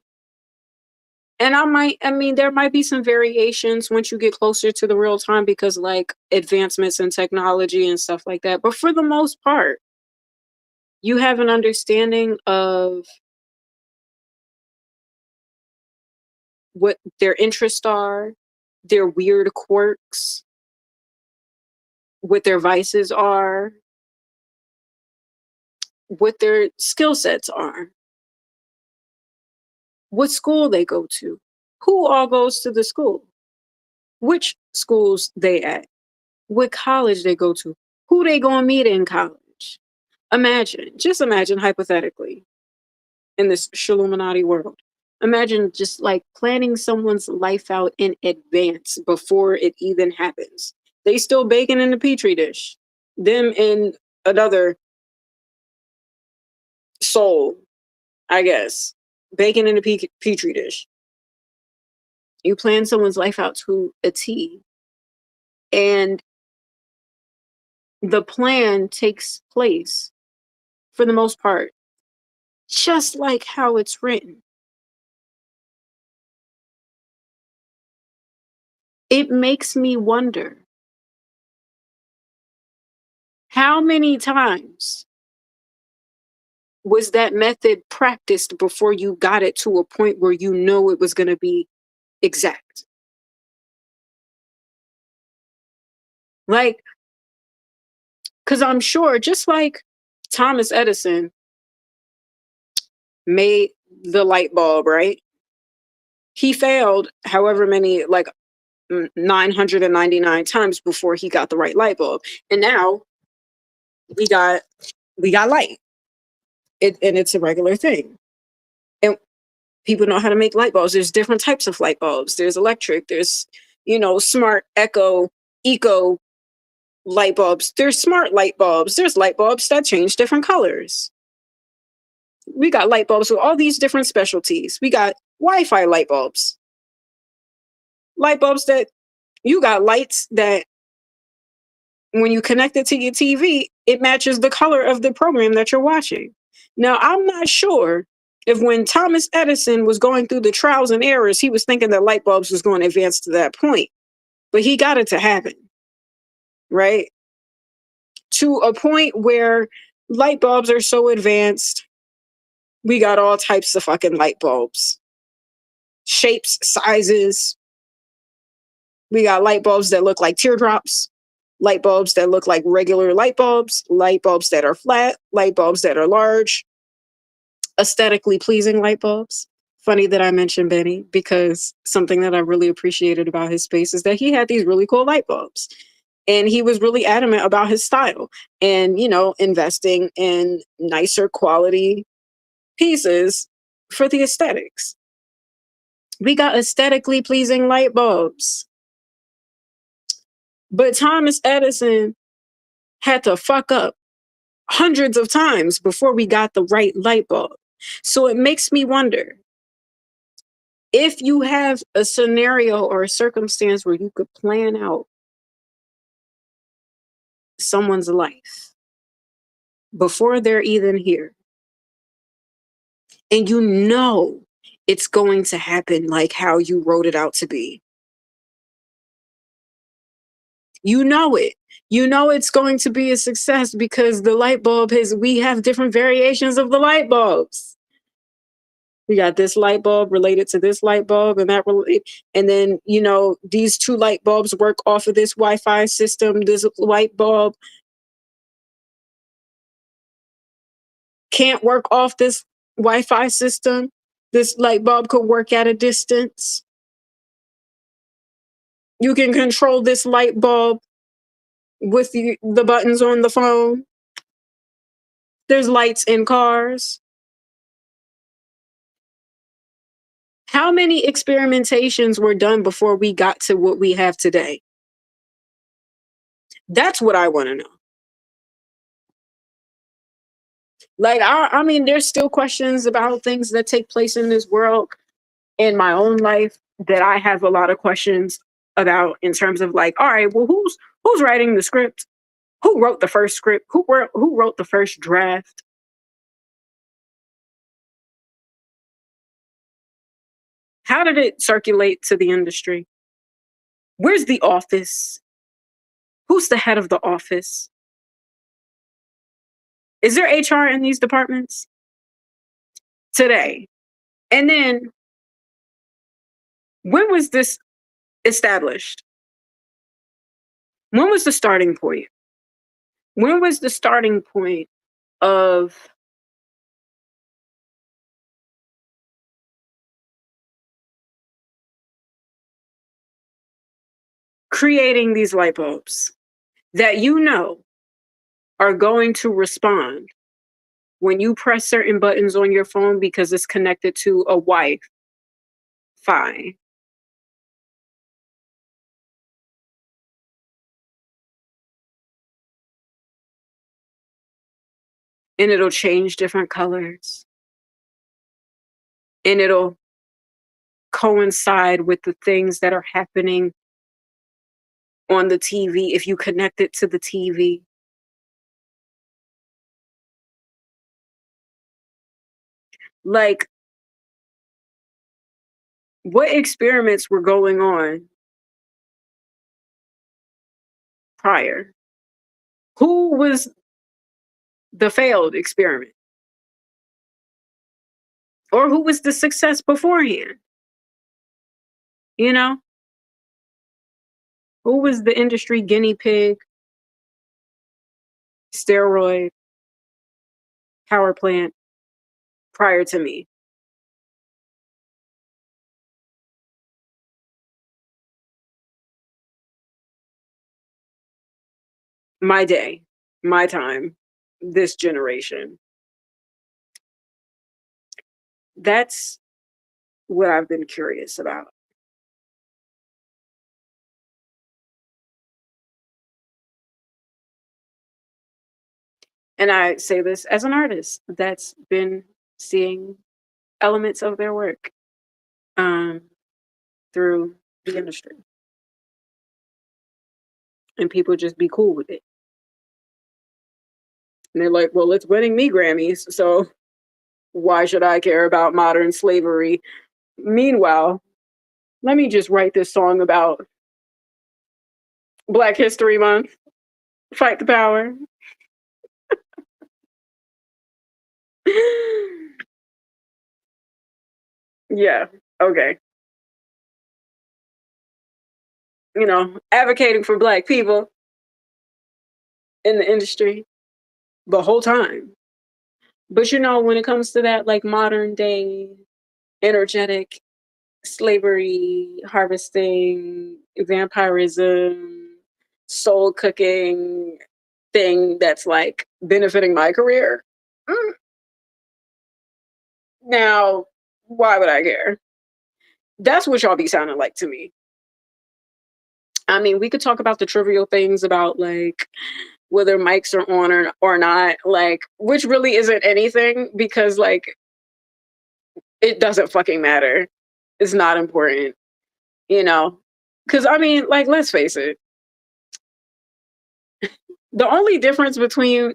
And I mean, there might be some variations once you get closer to the real time because, like, advancements in technology and stuff like that. But for the most part, you have an understanding of what their interests are, their weird quirks, what their vices are, what their skill sets are, what school they go to, who all goes to the school, which schools they at, what college they go to, who they gonna meet in college. Imagine, just imagine hypothetically in this Illuminati world. Imagine just like planning someone's life out in advance before it even happens. They still baking in the petri dish. Them in another soul, I guess, baking in a petri dish. You plan someone's life out to a T, and the plan takes place for the most part just like how it's written. It makes me wonder how many times was that method practiced before you got it to a point where you know it was going to be exact? Like, because I'm sure, just like Thomas Edison made the light bulb, right? He failed however many, like 999 times before he got the right light bulb. And now we got we got light. And it's a regular thing. And people know how to make light bulbs. There's different types of light bulbs. There's electric, there's, smart eco light bulbs. There's smart light bulbs. There's light bulbs that change different colors. We got light bulbs with all these different specialties. We got Wi-Fi light bulbs that you got lights that when you connect it to your TV, it matches the color of the program that you're watching. Now, I'm not sure if when Thomas Edison was going through the trials and errors, he was thinking that light bulbs was going to advance to that point, but he got it to happen, right? To a point where light bulbs are so advanced, we got all types of fucking light bulbs, shapes, sizes. We got light bulbs that look like teardrops, light bulbs that look like regular light bulbs that are flat, light bulbs that are large, aesthetically pleasing light bulbs. Funny that I mentioned Benny because something that I really appreciated about his space is that he had these really cool light bulbs. And he was really adamant about his style and, investing in nicer quality pieces for the aesthetics. We got aesthetically pleasing light bulbs. But Thomas Edison had to fuck up hundreds of times before we got the right light bulb. So it makes me wonder if you have a scenario or a circumstance where you could plan out someone's life before they're even here, and you know it's going to happen like how you wrote it out to be. You know it. You know it's going to be a success because the light bulb is we have different variations of the light bulbs. We got this light bulb related to this light bulb and that and then, you know, these two light bulbs work off of this Wi-Fi system. This light bulb can't work off this Wi-Fi system. This light bulb could work at a distance. You can control this light bulb with the buttons on the phone. There's lights in cars. How many experimentations were done before we got to what we have today? That's what I want to know. Like, I mean, there's still questions about things that take place in this world in my own life that I have a lot of questions about in terms of like, all right, well, who's writing the script? Who wrote the first script? Who wrote the first draft? How did it circulate to the industry? Where's the office? Who's the head of the office? Is there HR in these departments today? And then when was this established? When was the starting point? When was the starting point of creating these light bulbs that you know are going to respond when you press certain buttons on your phone because it's connected to a Wi-Fi? And it'll change different colors and it'll coincide with the things that are happening on the TV if you connect it to the TV. Like, what experiments were going on prior? Who was the failed experiment? Or who was the success beforehand? You know? Who was the industry guinea pig, steroid, power plant prior to me? My day, my time, this generation. That's what I've been curious about. And I say this as an artist that's been seeing elements of their work um, through the industry. And people just be cool with it. And they're like, well, it's winning me Grammys. So why should I care about modern slavery? Meanwhile, let me just write this song about Black History Month. Fight the power. Yeah. Okay. You know, advocating for Black people in the industry the whole time. But you know, when it comes to that, like modern day, energetic slavery, harvesting, vampirism, soul cooking thing that's like benefiting my career. mm, Now, why would I care? That's what y'all be sounding like to me. I mean, we could talk about the trivial things about like whether mics are on or not, like, which really isn't anything because like it doesn't fucking matter. It's not important, you know? Because I mean, like, let's face it, the only difference between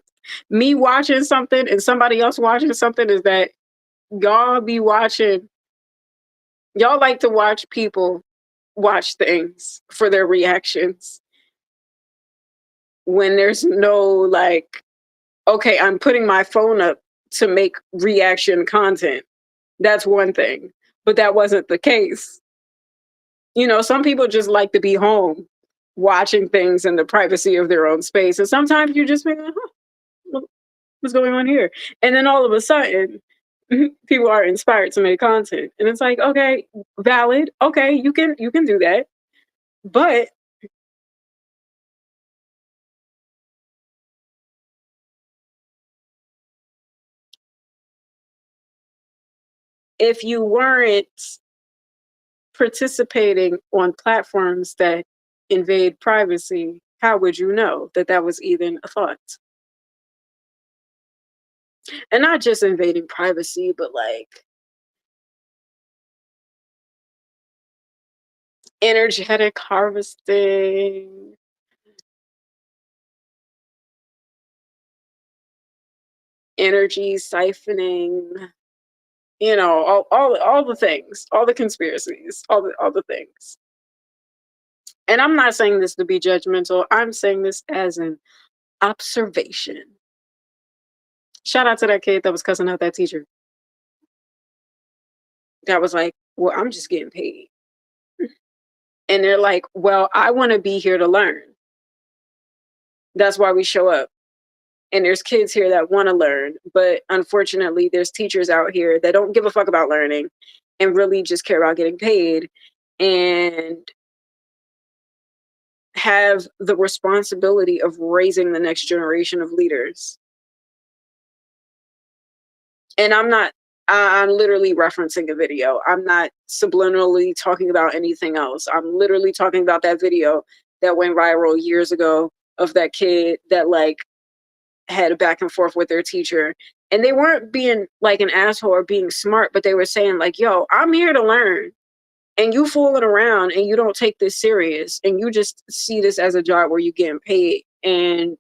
me watching something and somebody else watching something is that y'all be watching, y'all like to watch people watch things for their reactions. when there's no like, okay, I'm putting my phone up to make reaction content. That's one thing. But that wasn't the case. You know, some people just like to be home watching things in the privacy of their own space. And sometimes you just be like, huh, what's going on here? And then all of a sudden, people are inspired to make content. And it's like, okay, valid. Okay, you can do that. But if you weren't participating on platforms that invade privacy, how would you know that that was even a thought? And not just invading privacy, but like energetic harvesting, energy siphoning, you know, all the things, all the conspiracies, all the things. And I'm not saying this to be judgmental. I'm saying this as an observation. Shout out to that kid that was cussing out that teacher. That was like, well, I'm just getting paid. And they're like, well, I want to be here to learn. That's why we show up. And there's kids here that want to learn, but unfortunately, there's teachers out here that don't give a fuck about learning and really just care about getting paid and have the responsibility of raising the next generation of leaders. And I'm literally referencing a video. I'm not subliminally talking about anything else. I'm literally talking about that video that went viral years ago of that kid that like had a back and forth with their teacher. And they weren't being like an asshole or being smart, but they were saying like, yo, I'm here to learn. And you fooling around and you don't take this serious and you just see this as a job where you're getting paid. And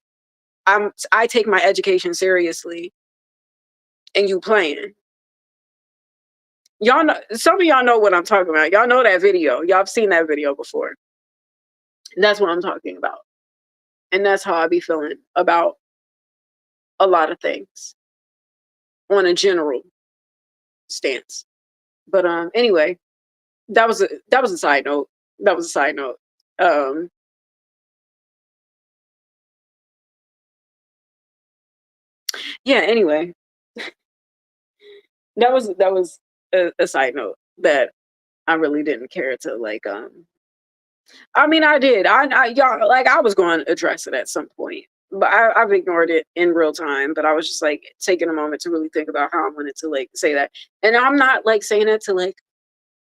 I take my education seriously and you playing. Y'all know, some of y'all know what I'm talking about. Y'all know that video. Y'all have seen that video before. That's what I'm talking about. And that's how I be feeling about a lot of things on a general stance. But anyway, that was a side note. That was a side note. Um yeah, anyway, that was a side note that I really didn't care to like I mean I did. I y'all like I was going to address it at some point. But I've ignored it in real time. But I was just like taking a moment to really think about how I wanted to like say that. And I'm not like saying that to like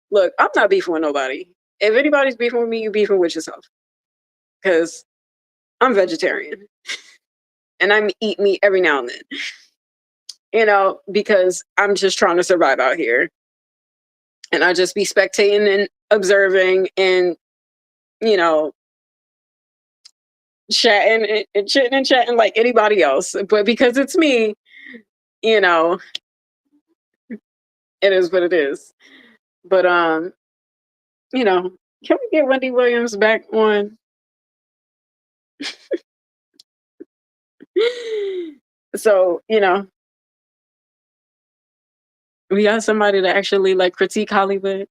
look, I'm not beefing with nobody. If anybody's beefing with me, you beefing with yourself. Because I'm vegetarian and I eat meat every now and then. You know, because I'm just trying to survive out here. And I just be spectating and observing and, you know, chatting and chitting and chatting like anybody else. But because it's me, you know, it is what it is. But you know, can we get Wendy Williams back on? So, you know, we got somebody to actually like critique Hollywood.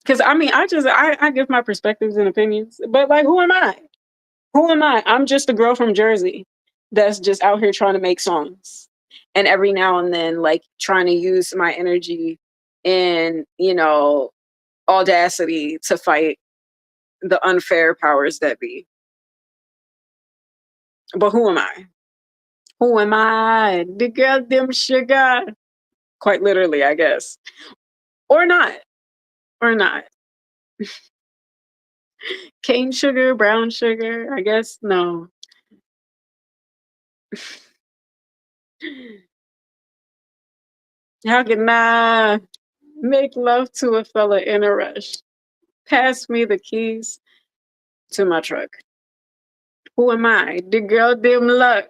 Because I mean, I give my perspectives and opinions, but like, who am I? Who am I? I'm just a girl from Jersey that's just out here trying to make songs, and every now and then, like, trying to use my energy and you know audacity to fight the unfair powers that be. But who am I? Who am I? The girl, them sugar. Quite literally, I guess, or not, or not. Cane sugar, brown sugar. I guess no. How can I make love to a fella in a rush? Pass me the keys to my truck. Who am I? The girl dim luck.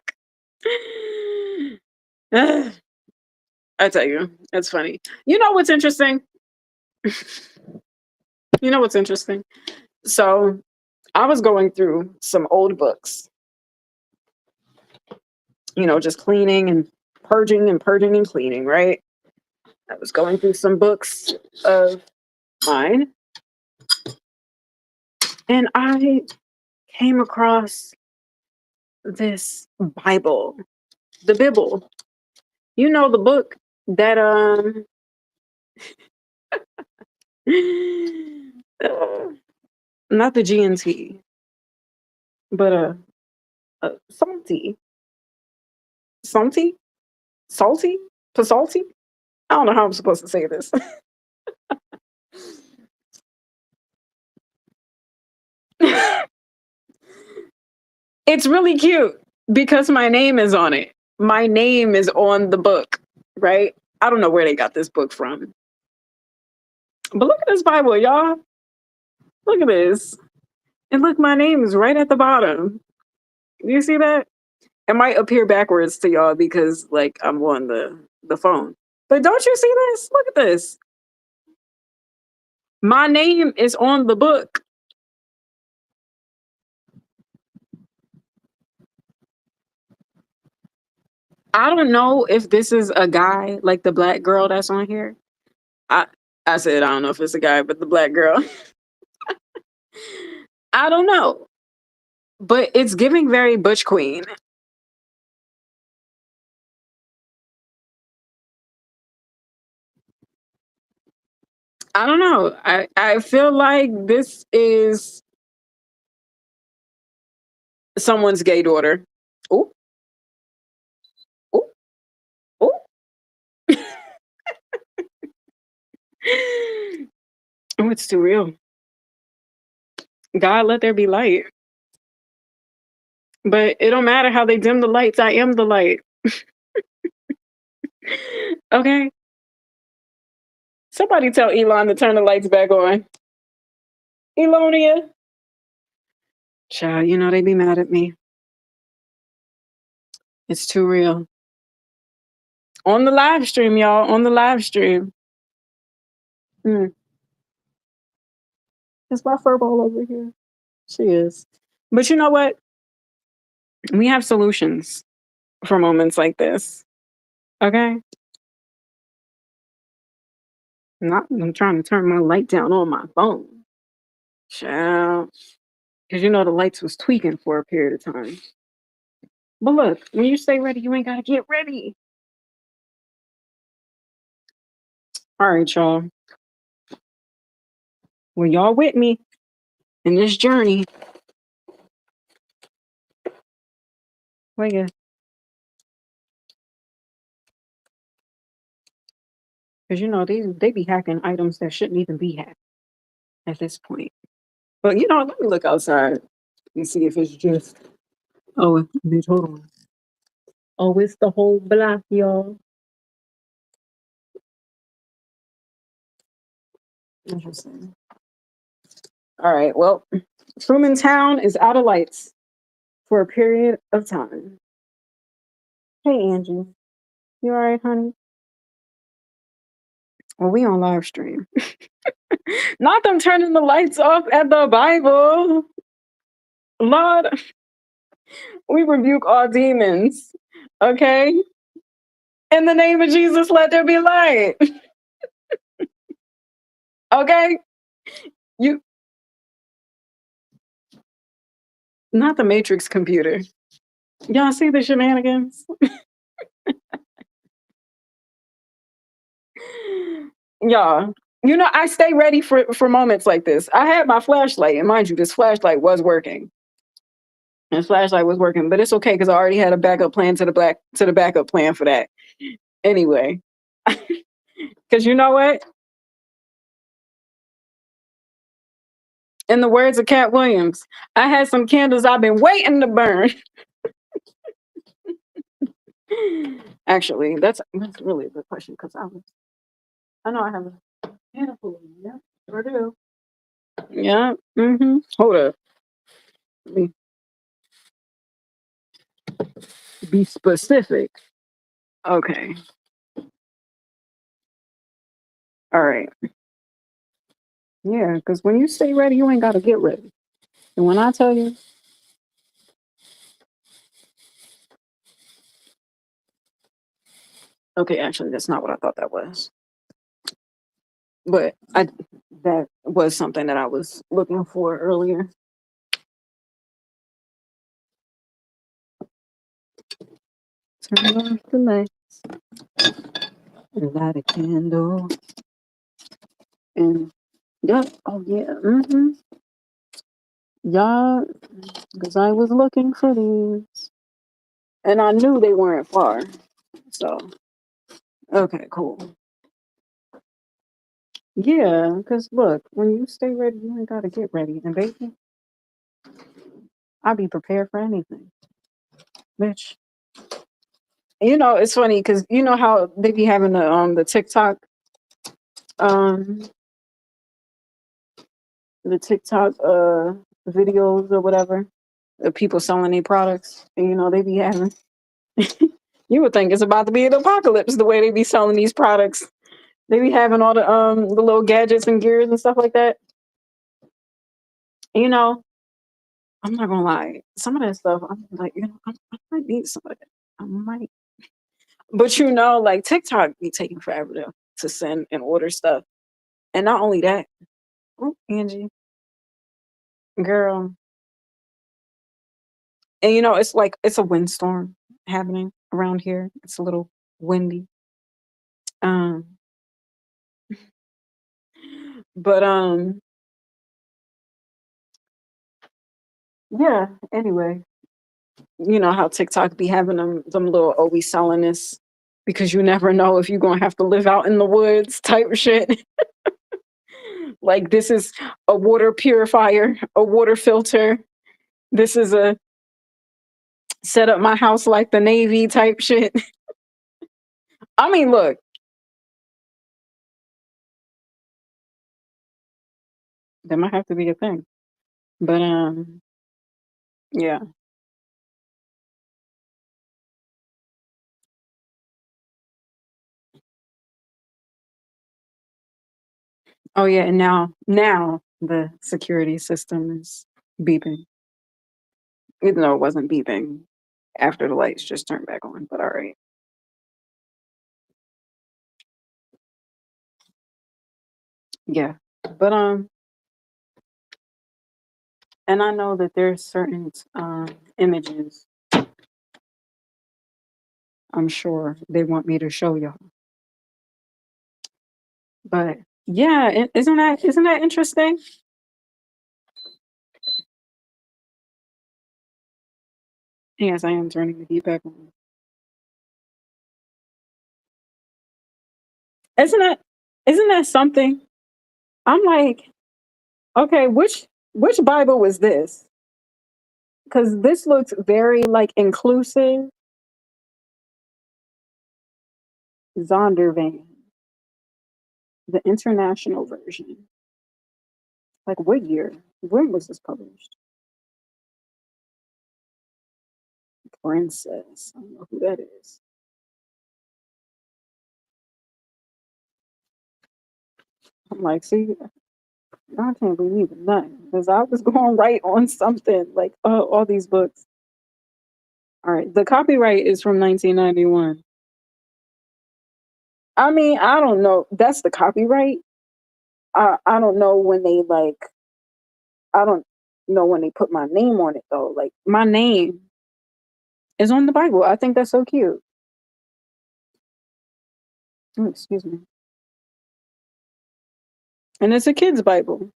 I tell you, it's funny. You know what's interesting? You know what's interesting? So I was going through some old books, just cleaning and purging and cleaning, right? I was going through some books of mine, and I came across this Bible, the Bible. The book that uh, not the GNT, but salty, salty, salty, salty. I don't know how I'm supposed to say this. It's really cute because my name is on it. My name is on the book, right? I don't know where they got this book from. But look at this Bible, y'all. Look at this. And look, my name is right at the bottom. Do you see that? It might appear backwards to y'all because like I'm on the phone. But don't you see this? Look at this. My name is on the book. I don't know if this is a guy, like the black girl that's on here. I I said I don't know if it's a guy, but the black girl. I don't know. But it's giving very Butch Queen. I don't know. I feel like this is someone's gay daughter. Oh, oh, oh. Oh, it's too real. God, let there be light. But it don't matter how they dim the lights. I am the light. Okay. Somebody tell Elon to turn the lights back on. Elonia. Child, they be mad at me. It's too real. On the live stream, y'all. On the live stream. Mm. Is my furball over here? She is. But you know what? We have solutions for moments like this. Okay? Not I'm trying to turn my light down on my phone. Child. Because the lights was tweaking for a period of time. But look, when you stay ready, you ain't gotta get ready. All right, y'all. Well, y'all with me in this journey. Wait, yeah. Because they be hacking items that shouldn't even be hacked at this point. But let me look outside and see if it's just bitch, hold on. Oh, it's the whole block, y'all. Interesting. All right, well, Truman Town is out of lights for a period of time. Hey, Angie. You all right, honey? Well, we on live stream. Not them turning the lights off at the Bible. Lord, we rebuke all demons. Okay? In the name of Jesus, let there be light. Okay? You not the Matrix computer. Y'all see the shenanigans? Y'all. I stay ready for moments like this. I had my flashlight, and mind you, this flashlight was working. This flashlight was working, but it's okay because I already had a backup plan to the backup plan for that. Anyway, because you know what? In the words of Cat Williams, I had some candles I've been waiting to burn. Actually, that's really a good question because I know I have a handful of them. Yeah, sure do. Yeah. Mm-hmm. Hold up. Let me be specific. Okay. All right. Yeah, because when you stay ready, you ain't got to get ready. And when I tell you, okay, actually, that's not what I thought that was. But that was something that I was looking for earlier. Turn off the lights and light a candle. And yep, oh yeah, y'all, because I was looking for these, and I knew they weren't far. So okay, cool. Yeah, because look, when you stay ready, you ain't gotta get ready. And baby, I'll be prepared for anything, bitch. You know, it's funny because you know how they be having the TikTok um videos or whatever of people selling their products, and you know they be having. You would think it's about to be an apocalypse the way they be selling these products. They be having all the little gadgets and gears and stuff like that. And, you know, I'm not gonna lie, some of that stuff I'm like, you know, I might need some of that. I might, but you know, like TikTok be taking forever to send and order stuff, and not only that, oh Angie, girl, and you know, it's like it's a windstorm happening around here. It's a little windy. Um, but yeah. Anyway, you know how TikTok be having them little always selling this because you never know if you're gonna have to live out in the woods type shit. Like this is a water purifier, a water filter. This is a set up my house like the Navy type shit. I mean, look, that might have to be a thing. But yeah. Oh yeah, and now the security system is beeping. Even though it wasn't beeping after the lights just turned back on, but all right. Yeah. But and I know that there's certain images I'm sure they want me to show y'all. But yeah, isn't that interesting? Yes, I am turning the heat back on. Isn't that isn't that something? I'm like, okay, which Bible was this? Because this looks very like inclusive. Zondervan, the international version. Like what year? When was this published? Princess. I don't know who that is. I'm like, see, I can't believe nothing because I was going right on something like all these books. All right, the copyright is from 1991. I mean, I don't know. That's the copyright. I don't know when they like. I don't know when they put my name on it though. Like my name is on the Bible. I think that's so cute. Excuse me. And it's a kid's Bible.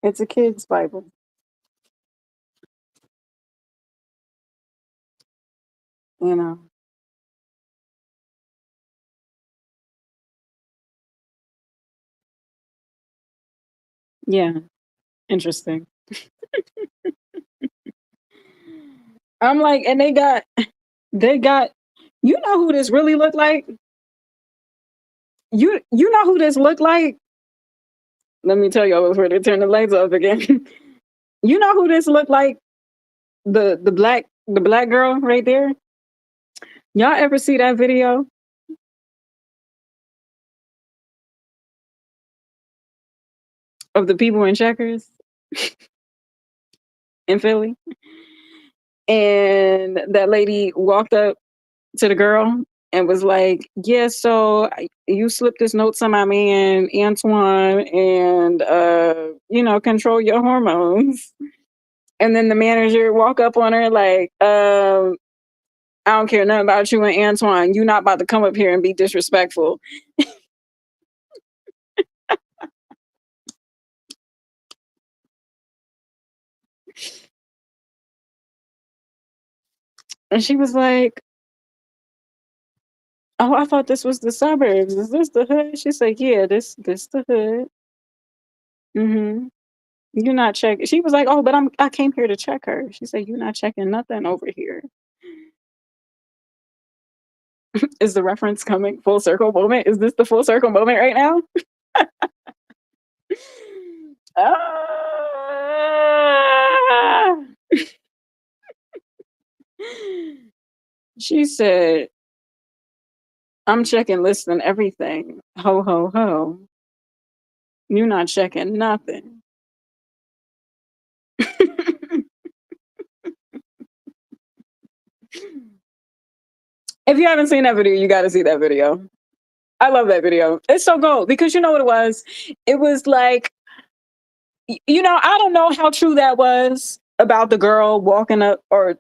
It's a kid's Bible. You know. Yeah. Interesting. I'm like, and they got. You know who this really looked like? You know who this looked like? Let me tell y'all before they turn the lights off again. You know who this looked like? The black girl right there. Y'all ever see that video of the people in Checkers in Philly. And that lady walked up to the girl and was like, "Yeah, so you slipped this note to my man Antoine, and control your hormones." And then the manager walk up on her like, "I don't care nothing about you and Antoine. You not about to come up here and be disrespectful." And she was like, "Oh, I thought this was the suburbs. Is this the hood?" She's like, "Yeah, this the hood." Mm-hmm. You're not checking. She was like, "Oh, but I came here to check her." She said, "You're not checking nothing over here." Is the reference coming full circle moment? Is this the full circle moment right now? Ah! She said, "I'm checking lists and everything. Ho ho ho. You're not checking nothing." If you haven't seen that video, you got to see that video. I love that video. It's so gold because you know what it was? It was like, I don't know how true that was about the girl walking up or,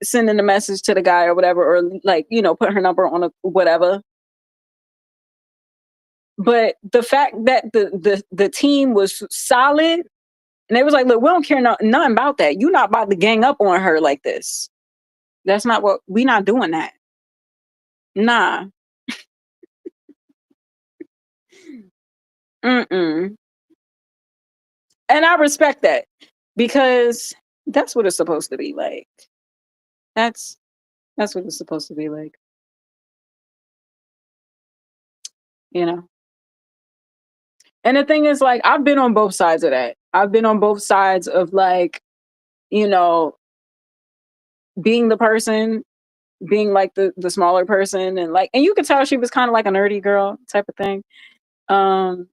sending a message to the guy or whatever, or like, put her number on a whatever. But the fact that the team was solid and they was like, "Look, we don't care nothing about that. You're not about to gang up on her like this. That's not what we not doing that. Nah. Mm-mm." And I respect that because that's what it's supposed to be like. That's that's what it's supposed to be like, you know. And the thing is, like, I've been on both sides of that. I've been on both sides of like, you know, being the person, being like the smaller person, and like, and you could tell she was kind of like a nerdy girl type of thing, um,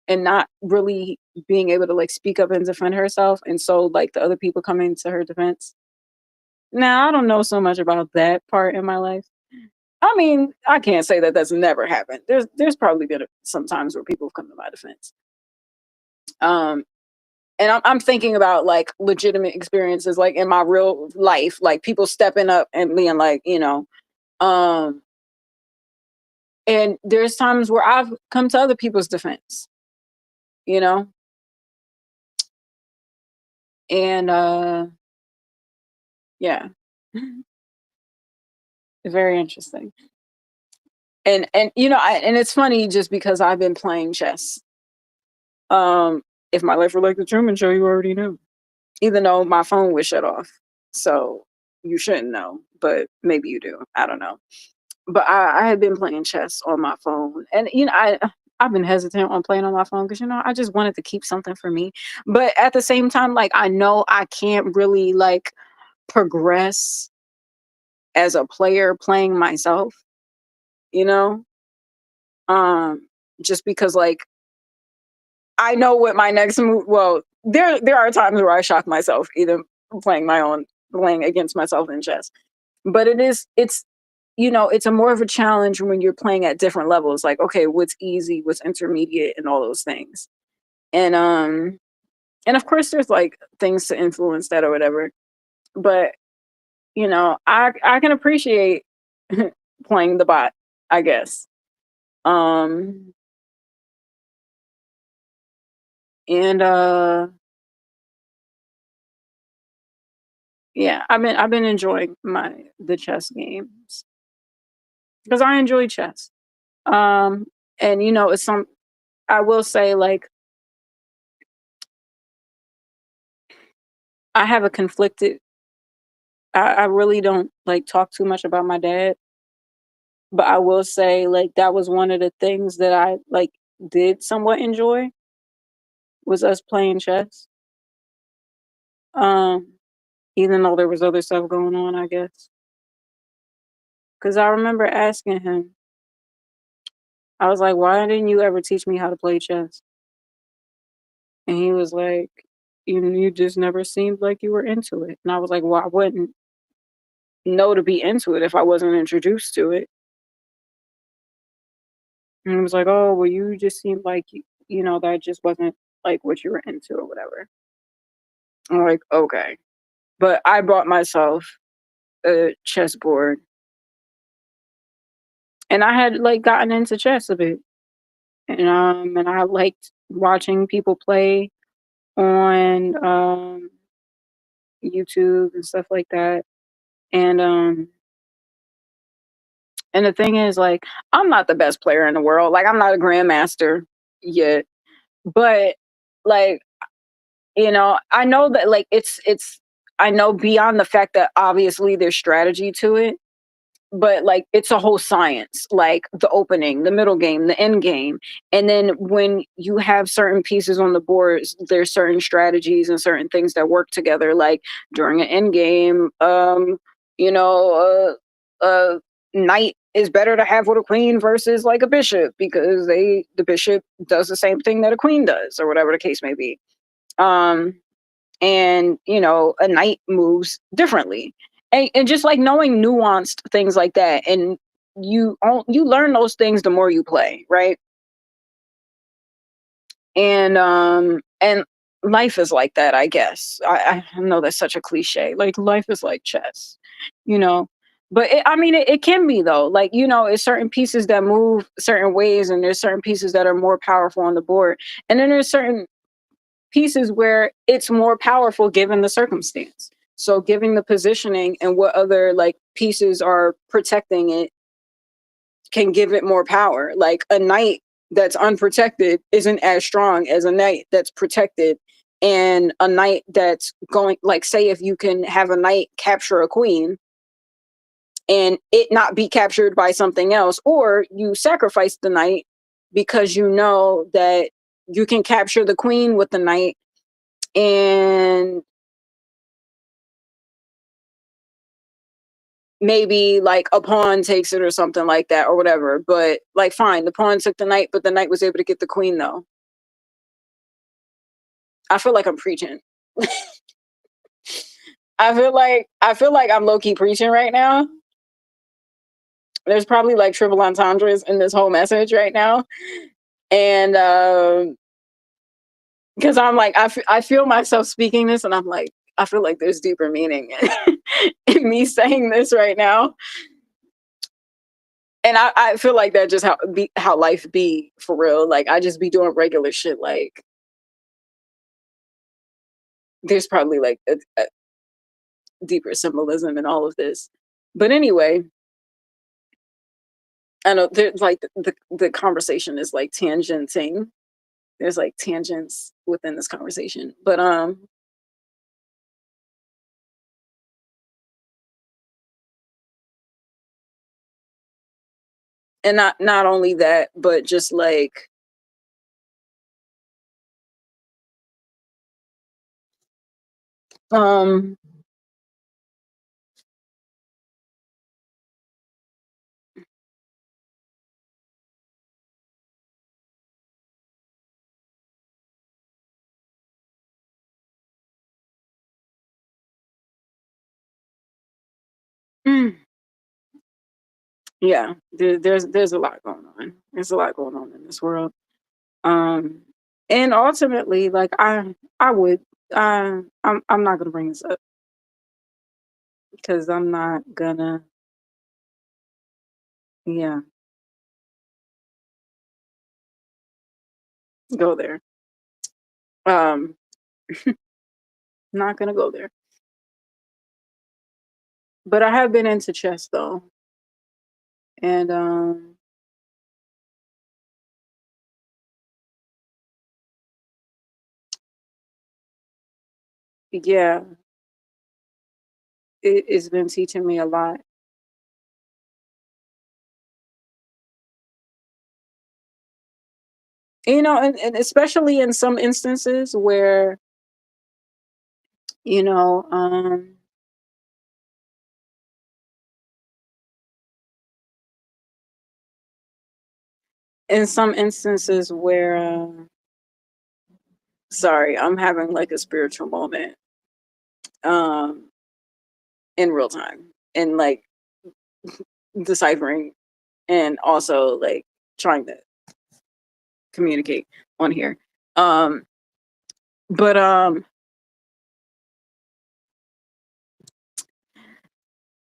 and not really being able to like speak up and defend herself, and so like the other people coming to her defense. Now I don't know so much about that part in my life. I mean, I can't say that that's never happened. There's probably been some times where people have come to my defense. Um, and I'm thinking about like legitimate experiences, like in my real life, like people stepping up and being like, um, and there's times where I've come to other people's defense, you know, and yeah, very interesting. And and it's funny just because I've been playing chess. Um, if my life were like the Truman Show, you already knew. Even though my phone was shut off. So you shouldn't know, but maybe you do. I don't know. But I had been playing chess on my phone, and I've been hesitant on playing on my phone because I just wanted to keep something for me. But at the same time, like I know I can't really like progress as a player playing myself, you know, um, just because like I know what my next move. Well, there are times where I shock myself, either playing against myself in chess. But it's a more of a challenge when you're playing at different levels. Like, okay, what's easy, what's intermediate, and all those things. And and of course, there's like things to influence that or whatever. But I can appreciate playing the bot, I guess. Um, and yeah, I've been enjoying the chess games because I enjoy chess. Um, and it's some I will say like I have a conflicted. I really don't like talk too much about my dad, but I will say like that was one of the things that I like did somewhat enjoy was us playing chess. Um, Even though there was other stuff going on, I guess. Because I remember asking him, I was like, "Why didn't you ever teach me how to play chess?" And he was like, you just never seemed like you were into it. And I was like, well, I wouldn't know to be into it if I wasn't introduced to it. And he was like, oh, well, you just seemed like that just wasn't like what you were into or whatever. I'm like, okay. But I bought myself a chessboard, and I had like gotten into chess a bit. And I liked watching people play on YouTube and stuff like that. And and the thing is, like, I'm not the best player in the world. Like, I'm not a grandmaster yet, but like, I know that like it's I know beyond the fact that obviously there's strategy to it, but like it's a whole science, like the opening, the middle game, the end game. And then when you have certain pieces on the boards, there's certain strategies and certain things that work together. Like during an end game, you know knight is better to have with a queen versus like a bishop, because the bishop does the same thing that a queen does, or whatever the case may be. um and a knight moves differently, and just like knowing nuanced things like that. And you learn those things the more you play, right? And life is like that, I guess. I know that's such a cliche, like life is like chess, you know but I mean, it can be though. Like, it's certain pieces that move certain ways, and there's certain pieces that are more powerful on the board, and then there's certain pieces where it's more powerful given the circumstance. So giving the positioning and what other like pieces are protecting it can give it more power. Like a knight that's unprotected isn't as strong as a knight that's protected. And a knight that's going, like, say if you can have a knight capture a queen and it not be captured by something else, or you sacrifice the knight because you know that you can capture the queen with the knight, and maybe like a pawn takes it or something like that or whatever. But like, fine, the pawn took the knight, but the knight was able to get the queen though. I feel like I'm preaching. I feel like I'm low key preaching right now. There's probably like triple entendres in this whole message right now, and because I'm like I feel myself speaking this, and I'm like I feel like there's deeper meaning in me saying this right now. And I feel like that just how life be for real. Like I just be doing regular shit. Like there's probably like a deeper symbolism in all of this. But anyway, I know there's like the conversation is like tangenting. There's like tangents within this conversation. But and not only that, but just like um yeah, there's a lot going on. There's a lot going on in this world. Um and ultimately, like I would I'm not gonna bring this up because I'm not gonna, yeah, go there. Um not gonna go there. But I have been into chess though. And yeah, it's been teaching me a lot. And especially in some instances where, you know, in some instances where Sorry, I'm having like a spiritual moment um in real time and like deciphering and also like trying to communicate on here. Um but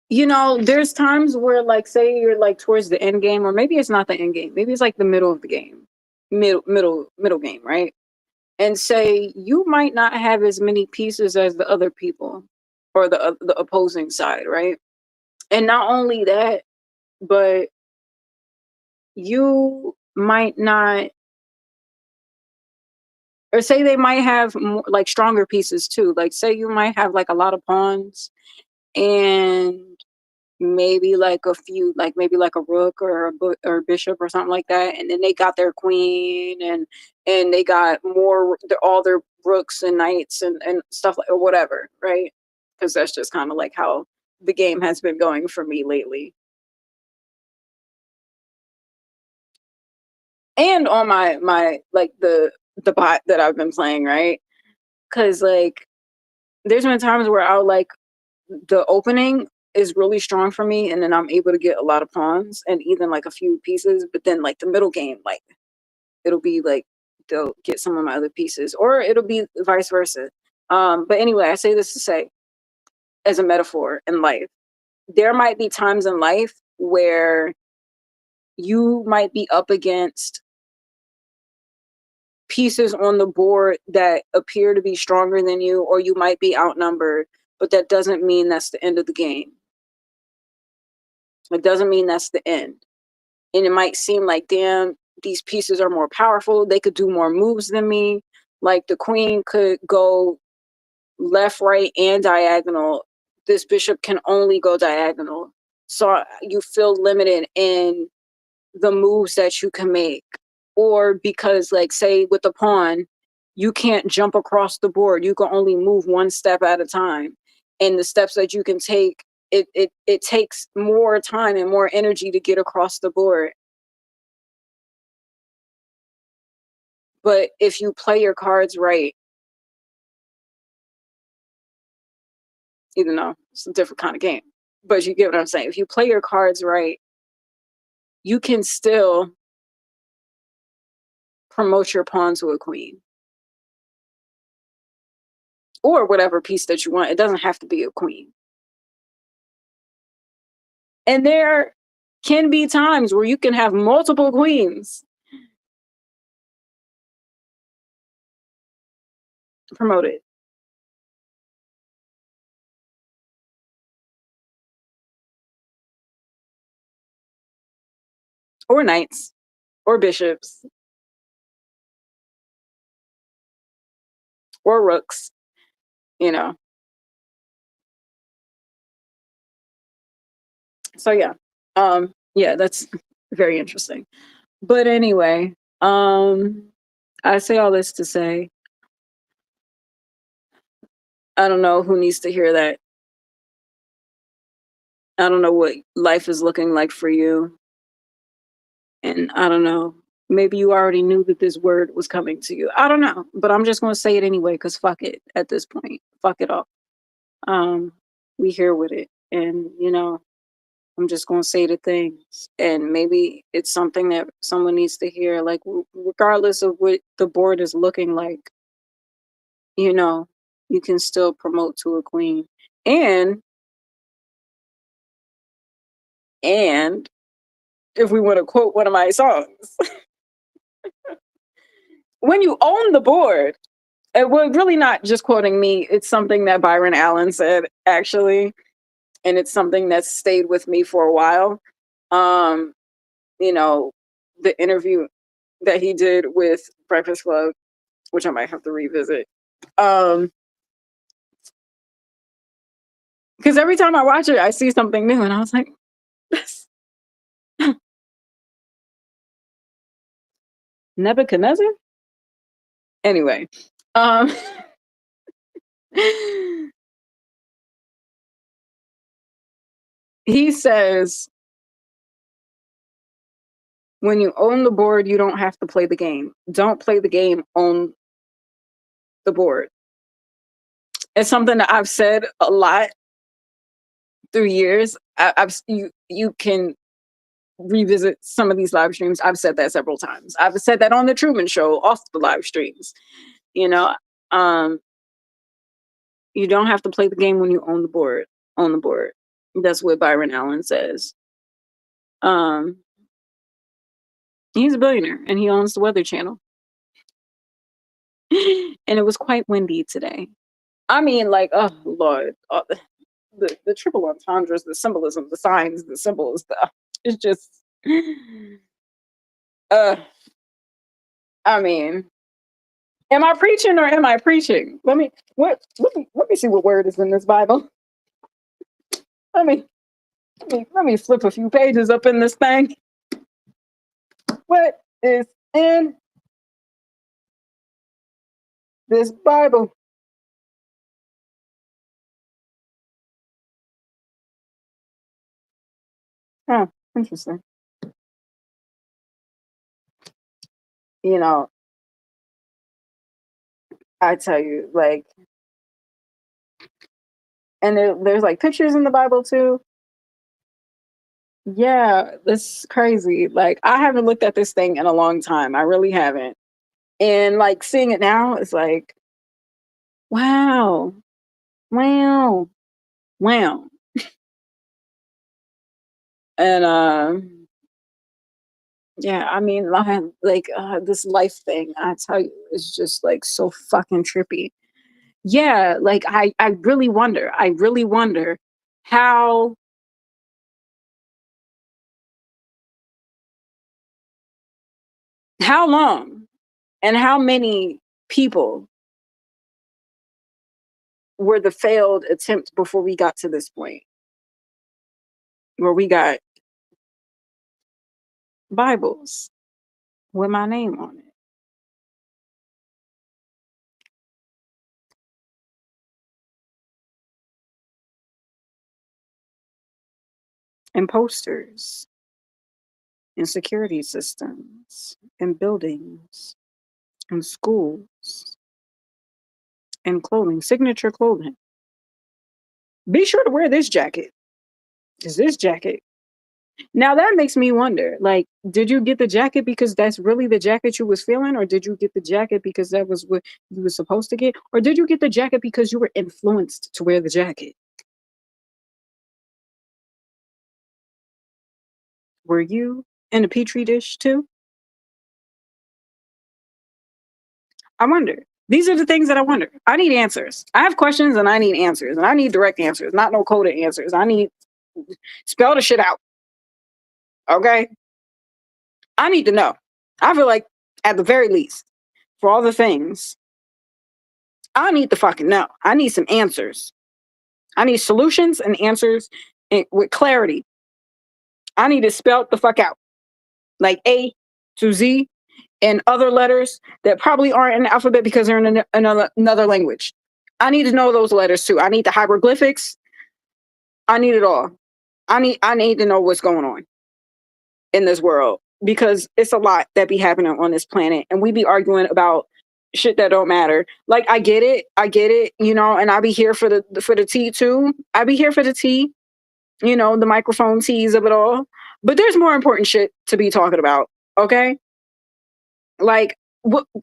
you know, there's times where like say you're like towards the end game, or maybe it's not the end game, maybe it's like the middle of the game. Middle game, right? And say you might not have as many pieces as the other people or the opposing side, right? And not only that, but you might not, or say they might have more, like stronger pieces too. Like say you might have like a lot of pawns and maybe like a few, like maybe like a rook or or bishop or something like that, and then they got their queen and they got more all their rooks and knights and stuff like or whatever, right? Because that's just kind of like how the game has been going for me lately, and on my like the bot that I've been playing, right? Because like there's been times where I'll like the opening is really strong for me and then I'm able to get a lot of pawns and even like a few pieces, but then like the middle game, like it'll be like they'll get some of my other pieces or it'll be vice versa. But anyway, I say this to say as a metaphor in life, there might be times in life where you might be up against pieces on the board that appear to be stronger than you, or you might be outnumbered, but that doesn't mean that's the end of the game. It doesn't mean that's the end. And it might seem like, damn, these pieces are more powerful. They could do more moves than me. Like the queen could go left, right, and diagonal. This bishop can only go diagonal. So you feel limited in the moves that you can make. Or because, like, say with the pawn, you can't jump across the board. You can only move one step at a time. And the steps that you can take, it takes more time and more energy to get across the board. But if you play your cards right, even though it's a different kind of game, but you get what I'm saying. If you play your cards right, you can still promote your pawn to a queen or whatever piece that you want. It doesn't have to be a queen. And there can be times where you can have multiple queens promoted or knights or bishops or rooks, you know. So yeah, that's very interesting. But anyway, I say all this to say I don't know who needs to hear that. I don't know what life is looking like for you. And I don't know. Maybe you already knew that this word was coming to you. I don't know. But I'm just gonna say it anyway, because fuck it at this point. Fuck it all. Um, we here with it. And you know, I'm just gonna say the things. And maybe it's something that someone needs to hear. Like regardless of what the board is looking like, you know, you can still promote to a queen. And and if we want to quote one of my songs, when you own the board, well, really not just quoting me, it's something that Byron Allen said, actually. And it's something that's stayed with me for a while. Um, you know, the interview that he did with Breakfast Club, which I might have to revisit. Because every time I watch it, I see something new, and I was like, Nebuchadnezzar? Anyway, um, he says, when you own the board, you don't have to play the game. Don't play the game, own the board. It's something that I've said a lot through years. You can revisit some of these live streams. I've said that several times. I've said that on the Truman Show, off the live streams. You know, um, you don't have to play the game when you own the board. Own the board. That's what Byron Allen says. Um, he's a billionaire and he owns the Weather Channel. And it was quite windy today. I mean, like, oh Lord, the triple entendres, the symbolism, the signs, the symbols, it's just, uh, I mean, am I preaching or am I preaching? Let me see what word is in this Bible. Let me flip a few pages up in this thing. What is in this Bible? Huh, interesting. You know, I tell you, like, and there's like pictures in the Bible too. Yeah, that's crazy. Like, I haven't looked at this thing in a long time. I really haven't. And like seeing it now, it's like, wow, wow, wow. And yeah, I mean, like this life thing, I tell you, is just like so fucking trippy. Yeah, like I really wonder how long and how many people were the failed attempts before we got to this point where we got Bibles with my name on it and posters and security systems and buildings and schools and clothing, signature clothing. Be sure to wear this jacket. Is this jacket? Now that makes me wonder, like, did you get the jacket because that's really the jacket you was feeling, or did you get the jacket because that was what you were supposed to get, or did you get the jacket because you were influenced to wear the jacket? Were you in a petri dish too? I wonder. These are the things that I wonder. I need answers. I have questions and I need answers, and I need direct answers, not no coded answers. I need spell the shit out. Okay, I need to know. I feel like at the very least, for all the things, I need to fucking know. I need some answers. I need solutions and answers with clarity. I need it spelled the fuck out, like A to Z, and other letters that probably aren't in the alphabet because they're in another language. I need to know those letters too. I need the hieroglyphics. I need it all. I need to know what's going on in this world because it's a lot that be happening on this planet, and we be arguing about shit that don't matter. Like, I get it, you know, and I be here for the tea too. I be here for the tea, you know, the microphone teas of it all. But there's more important shit to be talking about. Okay, like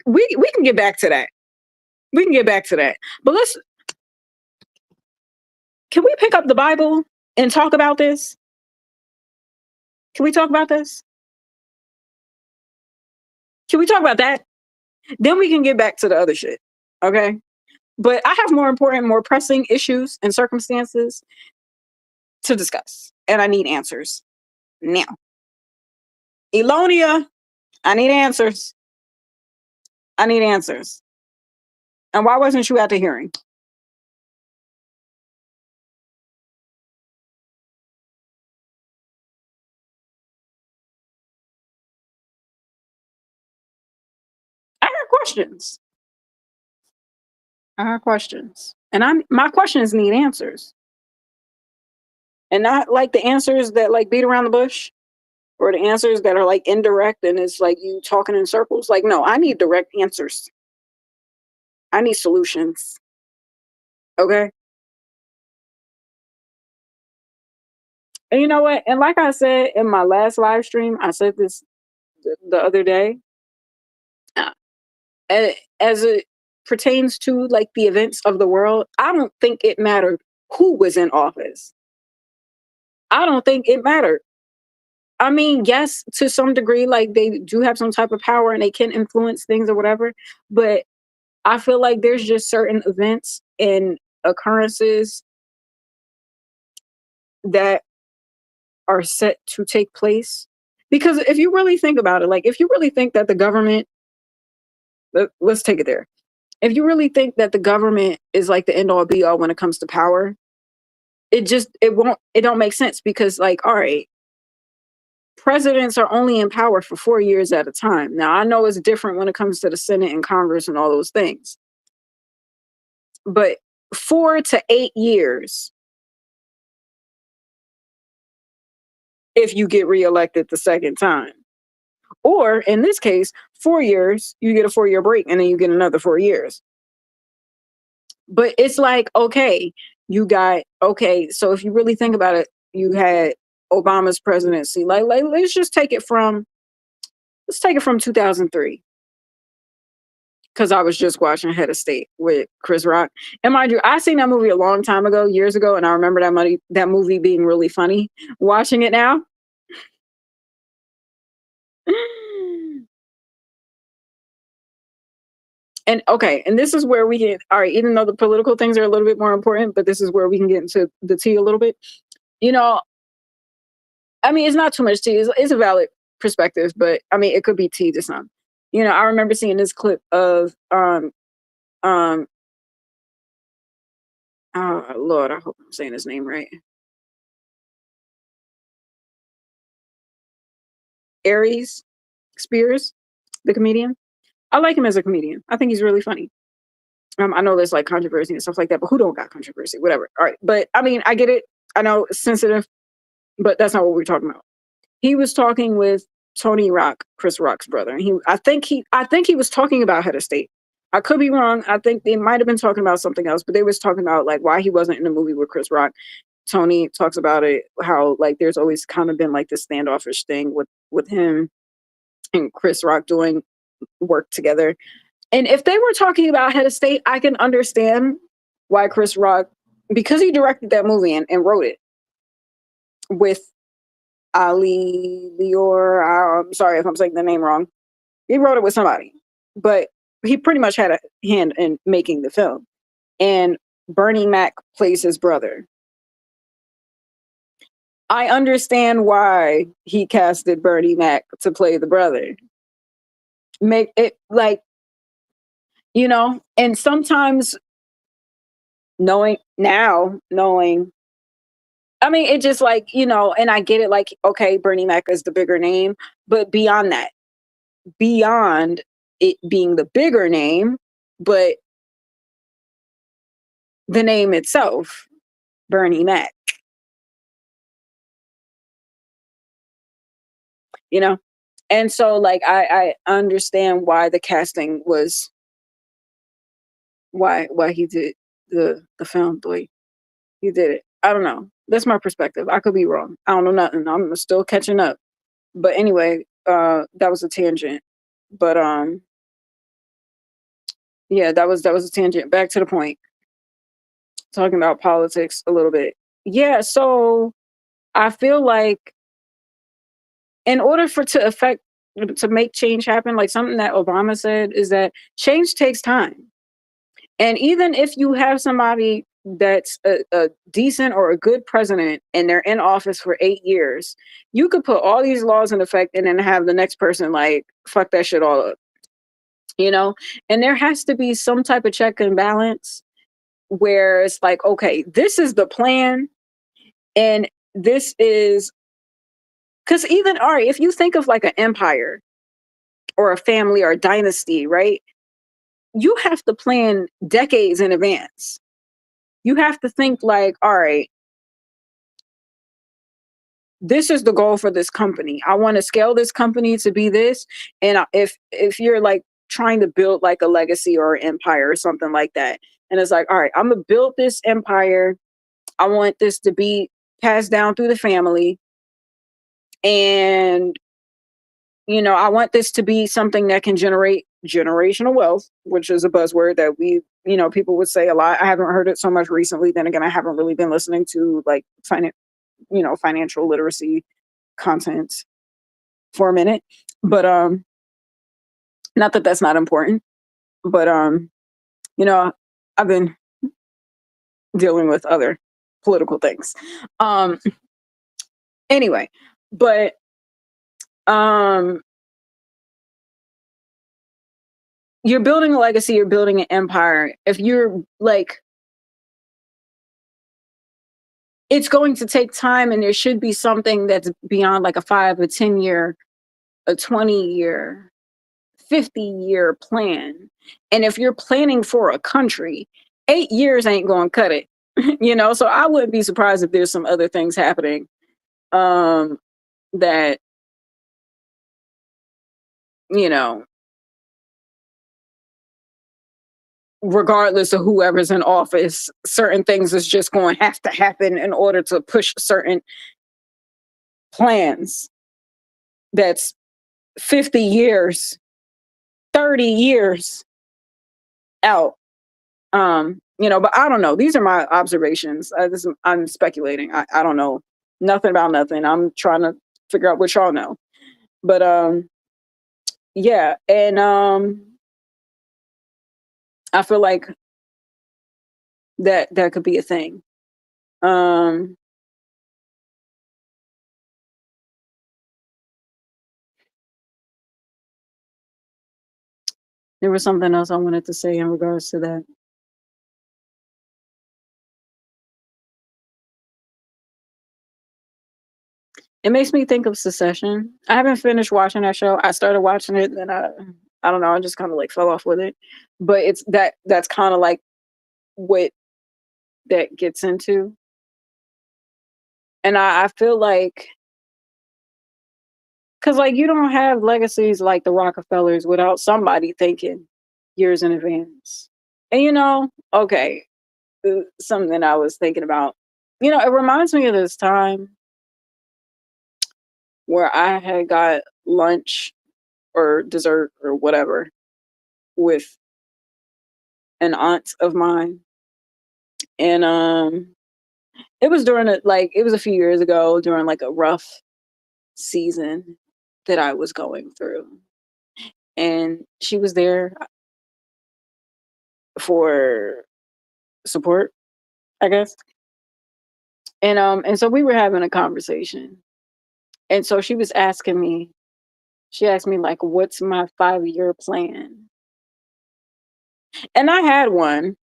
we can get back to that. We can get back to that. But can we pick up the Bible and talk about this? Can we talk about this? Can we talk about that? Then we can get back to the other shit. Okay. But I have more important, more pressing issues and circumstances to discuss. And I need answers now. Elonia, I need answers. I need answers. And why wasn't you at the hearing? I have questions. I have questions. And my questions need answers. And not like the answers that like beat around the bush or the answers that are like indirect and it's like you talking in circles. Like, no, I need direct answers. I need solutions. Okay. And you know what? And like I said in my last live stream, I said this the other day. uh, as it pertains to like the events of the world, I don't think it mattered who was in office. I don't think it mattered. I mean, yes, to some degree, like they do have some type of power and they can influence things or whatever. But I feel like there's just certain events and occurrences that are set to take place. Because if you really think about it, like if you really think that the government, let's take it there. If you really think that the government is like the end all be all when it comes to power, it don't make sense because like, all right, presidents are only in power for 4 years at a time. Now I know it's different when it comes to the Senate and Congress and all those things, but 4 to 8 years if you get reelected the second time. Or in this case, 4 years, you get a 4 year break and then you get another 4 years. But it's like, okay, okay, so if you really think about it, you had Obama's presidency. Like let's take it from 2003. Because I was just watching Head of State with Chris Rock. And mind you, I seen that movie a long time ago, years ago, and I remember that movie being really funny. Watching it now, and okay, and this is where we get all right. Even though the political things are a little bit more important, but this is where we can get into the tea a little bit. You know, I mean, it's not too much tea. It's a valid perspective, but I mean, it could be tea to some. I remember seeing this clip of um oh Lord, I hope I'm saying his name right. Aries Spears, the comedian. I like him as a comedian. I think he's really funny. I know there's like controversy and stuff like that, but who don't got controversy? Whatever. All right. But I mean, I get it. I know it's sensitive, but that's not what we're talking about. He was talking with Tony Rock, Chris Rock's brother. And I think he was talking about Head of State. I could be wrong. I think they might have been talking about something else, but they was talking about like why he wasn't in the movie with Chris Rock. Tony talks about it, how like there's always kind of been like this standoffish thing with him and Chris Rock doing work together. And if they were talking about Head of State, I can understand why Chris Rock, because he directed that movie and wrote it with Ali Lior. I'm sorry if I'm saying the name wrong. He wrote it with somebody, but he pretty much had a hand in making the film. And Bernie Mac plays his brother. I understand why he casted Bernie Mac to play the brother. Make it like, and sometimes knowing, I mean, it just like, and I get it, like, okay, Bernie Mac is the bigger name, but beyond it being the bigger name, but the name itself, Bernie Mac, you know? And so like I understand why the casting was why he did the film the way he did it. I don't know. That's my perspective. I could be wrong. I don't know nothing. I'm still catching up. But anyway, that was a tangent. But yeah, that was a tangent. Back to the point. Talking about politics a little bit. Yeah, so I feel like in order to make change happen, like something that Obama said is that change takes time. And even if you have somebody that's a decent or a good president and they're in office for 8 years, you could put all these laws in effect and then have the next person like fuck that shit all up, you know? And there has to be some type of check and balance where it's like, okay, this is the plan, and this is because even Ari, if you think of like an empire or a family or a dynasty, right? You have to plan decades in advance. You have to think like, all right, this is the goal for this company. I want to scale this company to be this. And if you're like trying to build like a legacy or an empire or something like that. And it's like, all right, I'm gonna build this empire. I want this to be passed down through the family. And I want this to be something that can generate generational wealth, which is a buzzword that people would say a lot. I haven't heard it so much recently. Then again, I haven't really been listening to like financial literacy content for a minute. But not that that's not important, but I've been dealing with other political things. Um anyway, but um you're building a legacy, you're building an empire. If you're like, it's going to take time, and there should be something that's beyond like a 5, a 10 year, a 20 year, 50 year plan. And if you're planning for a country, 8 years ain't going to cut it. So I wouldn't be surprised if there's some other things happening that you know regardless of whoever's in office, certain things is just going to have to happen in order to push certain plans that's 50 years, 30 years out. But I don't know. These are my observations. I'm speculating. I don't know nothing about nothing. I'm trying to figure out what y'all know. But yeah, and I feel like that could be a thing. Um there was something else I wanted to say in regards to that. It makes me think of Secession. I haven't finished watching that show. I started watching it, then I don't know, I just kind of like fell off with it. But it's that's kind of like what that gets into. And I feel like, because like you don't have legacies like the Rockefellers without somebody thinking years in advance. And okay, something I was thinking about. It reminds me of this time where I had got lunch or dessert or whatever with an aunt of mine. And it was it was a few years ago during like a rough season that I was going through. And she was there for support, I guess. And so we were having a conversation. And so she asked me like, what's my 5-year plan? And I had one.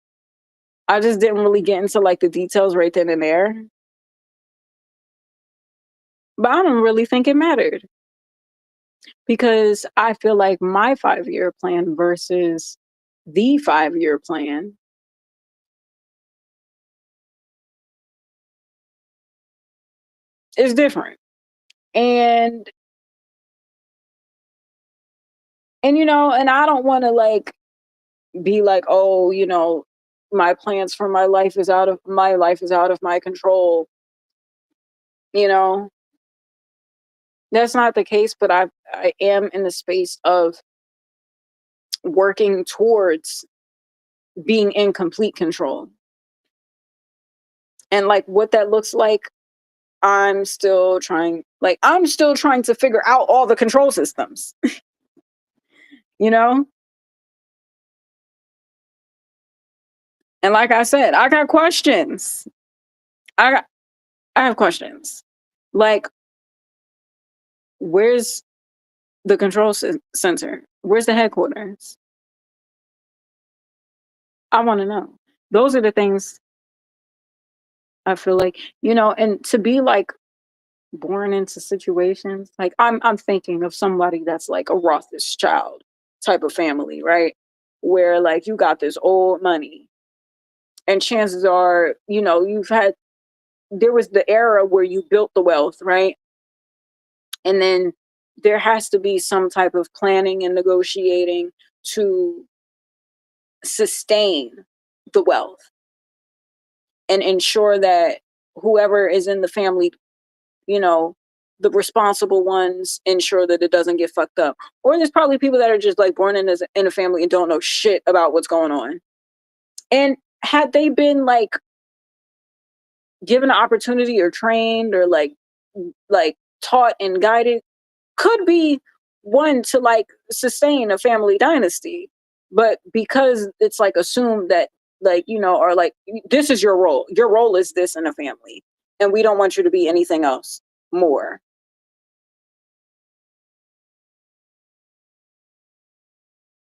I just didn't really get into like the details right then and there. But I don't really think it mattered, because I feel like my 5-year plan versus the 5-year plan is different. And and I don't want to like be like, oh, my plans for my life is out of my control. You know, that's not the case, but I am in the space of working towards being in complete control. And like what that looks like, I'm still trying to figure out all the control systems, you know? And like I said, I got questions. I got, I have questions. Like, where's the center? Where's the headquarters? I want to know. Those are the things I feel like, and to be like born into situations, like I'm thinking of somebody that's like a Rothschild type of family, right? Where like you got this old money, and chances are, there was the era where you built the wealth, right? And then there has to be some type of planning and negotiating to sustain the wealth and ensure that whoever is in the family, you know, the responsible ones ensure that it doesn't get fucked up. Or there's probably people that are just like born in a family and don't know shit about what's going on. And had they been like given an opportunity or trained or like taught and guided, could be one to like sustain a family dynasty. But because it's like assumed that like, you know, or like this is your role. Your role is this in a family. And we don't want you to be anything else more.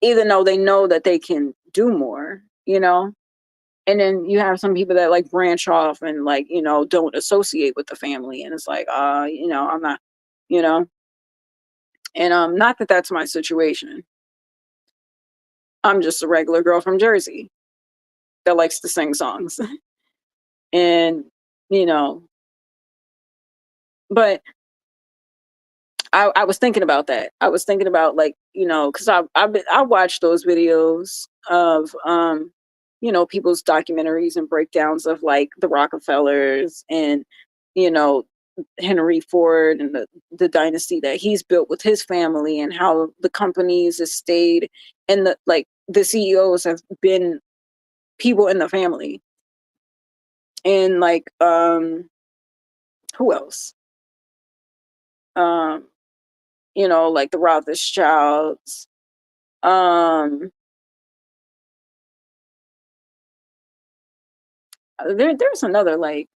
Even though they know that they can do more, you know? And then you have some people that like branch off and like, you know, don't associate with the family. And it's like, you know, I'm not, you know, and not that that's my situation. I'm just a regular girl from Jersey that likes to sing songs. And, you know, but I was thinking about that. I was thinking about like, you know, because I watched those videos of you know, people's documentaries and breakdowns of like the Rockefellers and, you know, Henry Ford and the dynasty that he's built with his family and how the companies have stayed and the like the CEOs have been people in the family. And like who else? Um, you know, like the Rothschilds. Um there's another like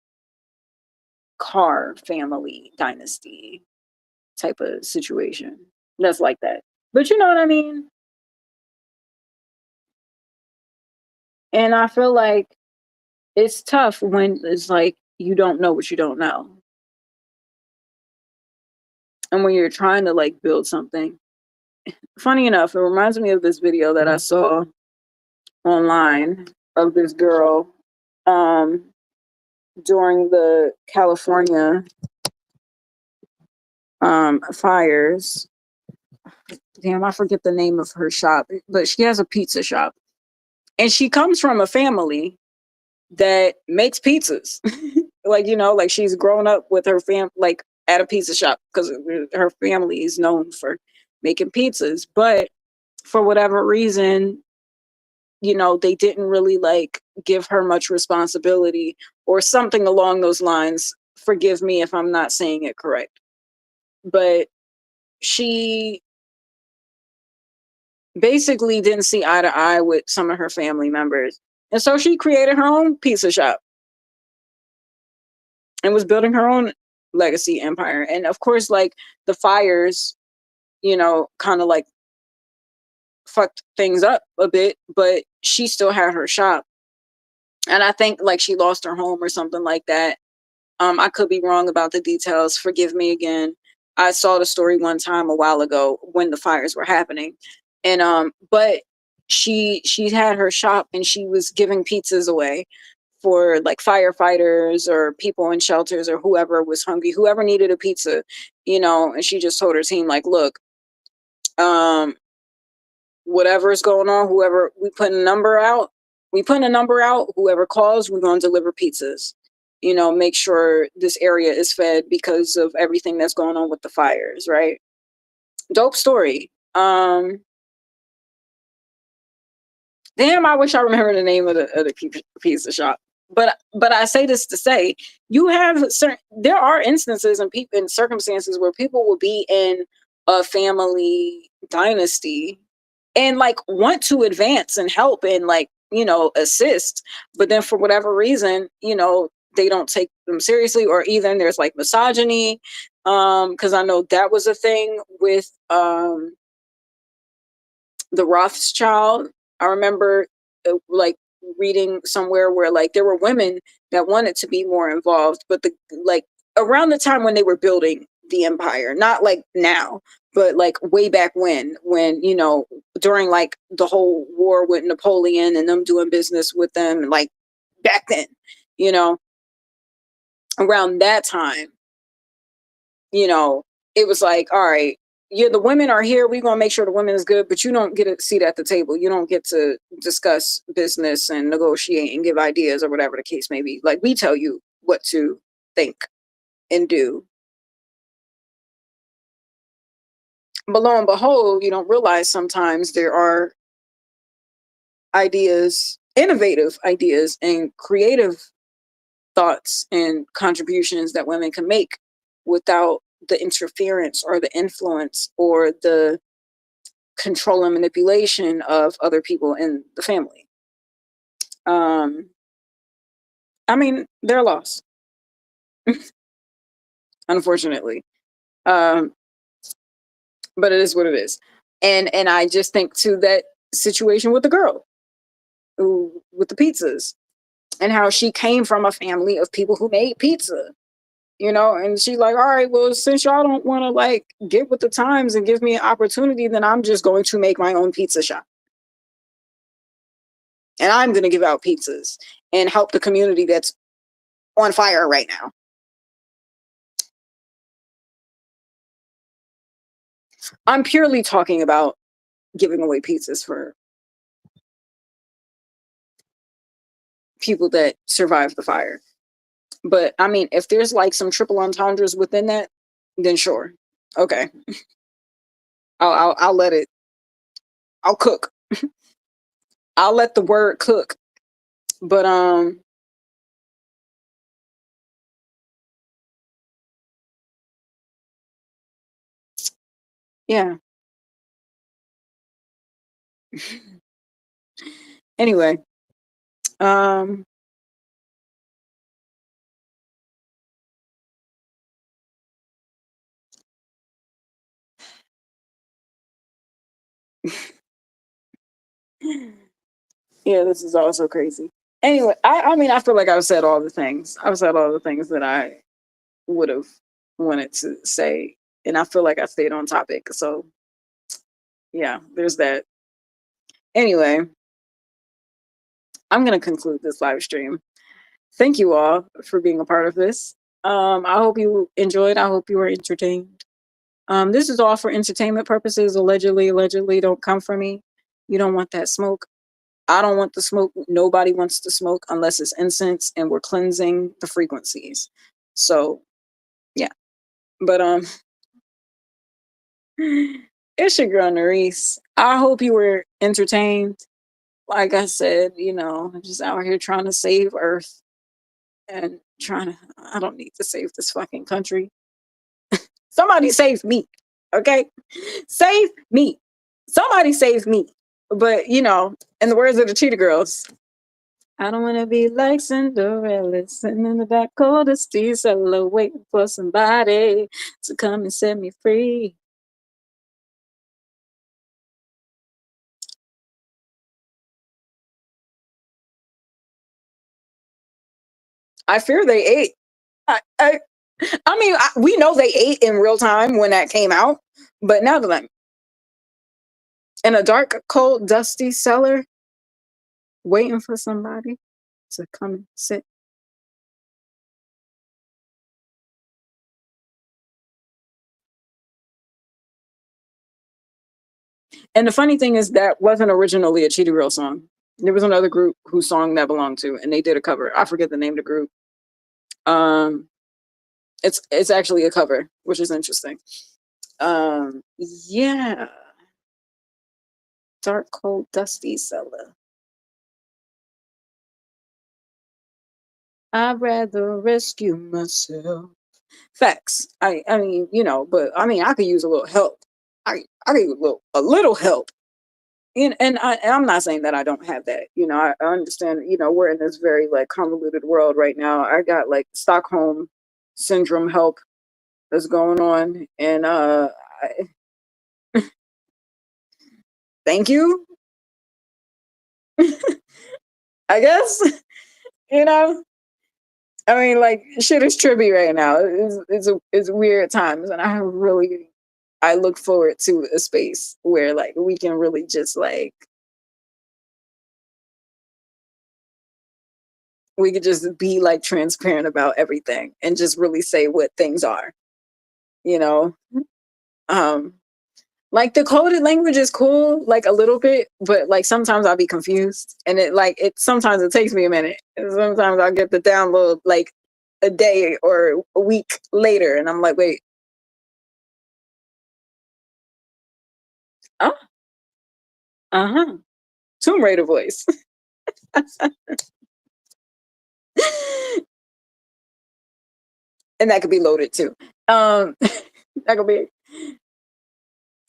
Carr family dynasty type of situation that's like that. But you know what I mean? And I feel like it's tough when it's like you don't know what you don't know. And when you're trying to like build something. Funny enough, it reminds me of this video that I saw online of this girl um during the California fires. Damn, I forget the name of her shop, but she has a pizza shop. And she comes from a family that makes pizzas. Like, you know, like she's grown up with her like at a pizza shop because her family is known for making pizzas. But for whatever reason, you know, they didn't really like give her much responsibility or something along those lines. Forgive me if I'm not saying it correct. But she basically didn't see eye to eye with some of her family members. And so she created her own pizza shop and was building her own legacy empire. And of course, like the fires, you know, kind of like fucked things up a bit, but she still had her shop. And I think like she lost her home or something like that. I could be wrong about the details. Forgive me again. I saw the story one time a while ago when the fires were happening. And but she had her shop and she was giving pizzas away for like firefighters or people in shelters or whoever was hungry, whoever needed a pizza, you know, and she just told her team like, look, um whatever's going on, whoever we put a number out, whoever calls, we're going to deliver pizzas. You know, make sure this area is fed because of everything that's going on with the fires, right? Dope story. Damn, I wish I remember the name of the pizza shop. But I say this to say, you have certain there are instances and people in circumstances where people will be in a family dynasty and like want to advance and help and like, you know, assist, but then for whatever reason, you know, they don't take them seriously, or even there's like misogyny. Because I know that was a thing with the Rothschild. I remember like reading somewhere where like there were women that wanted to be more involved, but the like around the time when they were building the empire, not like now, but like way back when, you know, during like the whole war with Napoleon and them doing business with them, like back then, you know, around that time, you know, it was like, all right, yeah, the women are here. We're gonna make sure the women is good, but you don't get a seat at the table. You don't get to discuss business and negotiate and give ideas or whatever the case may be. Like we tell you what to think and do. But lo and behold, you don't realize sometimes there are ideas, innovative ideas, and creative thoughts and contributions that women can make without the interference or the influence or the control and manipulation of other people in the family. Um, I mean, they're lost, unfortunately. Um, but it is what it is. And I just think to that situation with the girl who with the pizzas and how she came from a family of people who made pizza, you know, and she's like, all right, well, since y'all don't want to like get with the times and give me an opportunity, then I'm just going to make my own pizza shop. And I'm going to give out pizzas and help the community that's on fire right now. I'm purely talking about giving away pizzas for people that survived the fire. But I mean, if there's like some triple entendres within that, then sure. Okay. I'll let it, I'll cook. I'll let the word cook. But yeah. Anyway, um yeah, this is also crazy. Anyway, I mean, I feel like I've said all the things. I've said all the things that I would have wanted to say, and I feel like I stayed on topic. So yeah, there's that. Anyway, I'm gonna conclude this live stream. Thank you all for being a part of this. I hope you enjoyed. I hope you were entertained. This is all for entertainment purposes. Allegedly, don't come for me. You don't want that smoke. I don't want the smoke. Nobody wants to smoke unless it's incense and we're cleansing the frequencies. So yeah. But it's your girl Narisse. I hope you were entertained. Like I said, you know, I'm just out here trying to save Earth and trying to I don't need to save this fucking country. Somebody save me. Okay? Save me. Somebody save me. But you know, in the words of the Cheetah Girls, I don't want to be like Cinderella, sitting in the back of the steel cellar, waiting for somebody to come and set me free. I fear they ate. I mean, we know they ate in real time when that came out, but now that I'm in a dark, cold, dusty cellar, waiting for somebody to come and sit. And the funny thing is that wasn't originally a Cheetah Girl song. There was another group whose song that belonged to, and they did a cover. I forget the name of the group. Um, it's actually a cover, which is interesting. Yeah, dark, cold, dusty cellar. I'd rather rescue myself. Facts. I mean, you know, but I mean, I could use a little help. I could use a little help. And I'm not saying that I don't have that. You know, I understand. You know, we're in this very like convoluted world right now. I got like Stockholm syndrome help that's going on, and thank you. I guess you know. I mean, like shit is trippy right now. It's weird times, and I look forward to a space where like we can really just like we could just be like transparent about everything and just really say what things are, you know. Um, Like the coded language is cool, like a little bit, but like sometimes I'll be confused, and sometimes it takes me a minute. And sometimes I'll get the download like a day or a week later, and I'm like, wait, oh, uh-huh, Tomb Raider voice. And that could be loaded too. That could be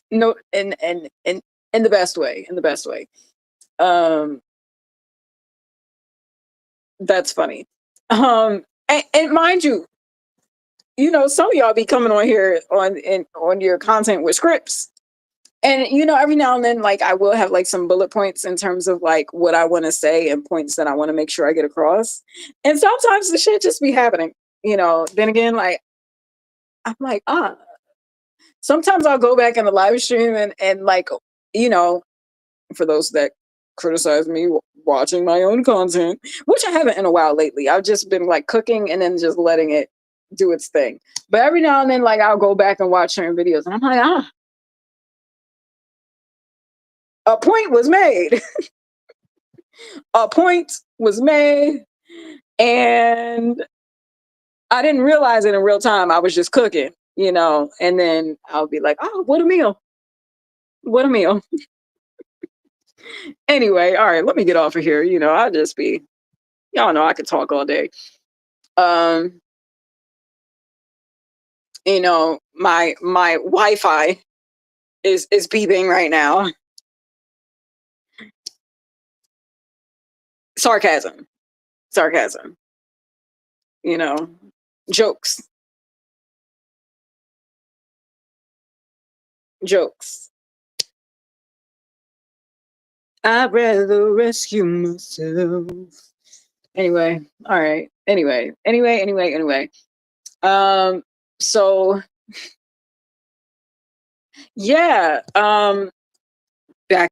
no in the best way, in the best way. Um, that's funny. And mind you, some of y'all be coming on here on your content with scripts. And every now and then, like I will have like some bullet points in terms of like what I want to say and points that I want to make sure I get across. And sometimes the shit just be happening. Then again, like I'm like, sometimes I'll go back in the live stream and like, you know, for those that criticize me watching my own content, which I haven't in a while lately. I've just been like cooking and then just letting it do its thing. But every now and then, like I'll go back and watch certain videos and I'm like, a point was made. A point was made. And I didn't realize it in real time. I was just cooking, and then I'll be like, oh, what a meal. What a meal. Anyway, all right, let me get off of here. I'll just be, y'all know I could talk all day. Um, my Wi-Fi is beeping right now. Sarcasm. Sarcasm. Jokes. Jokes. I'd rather rescue myself. Anyway, all right. Anyway. So yeah, back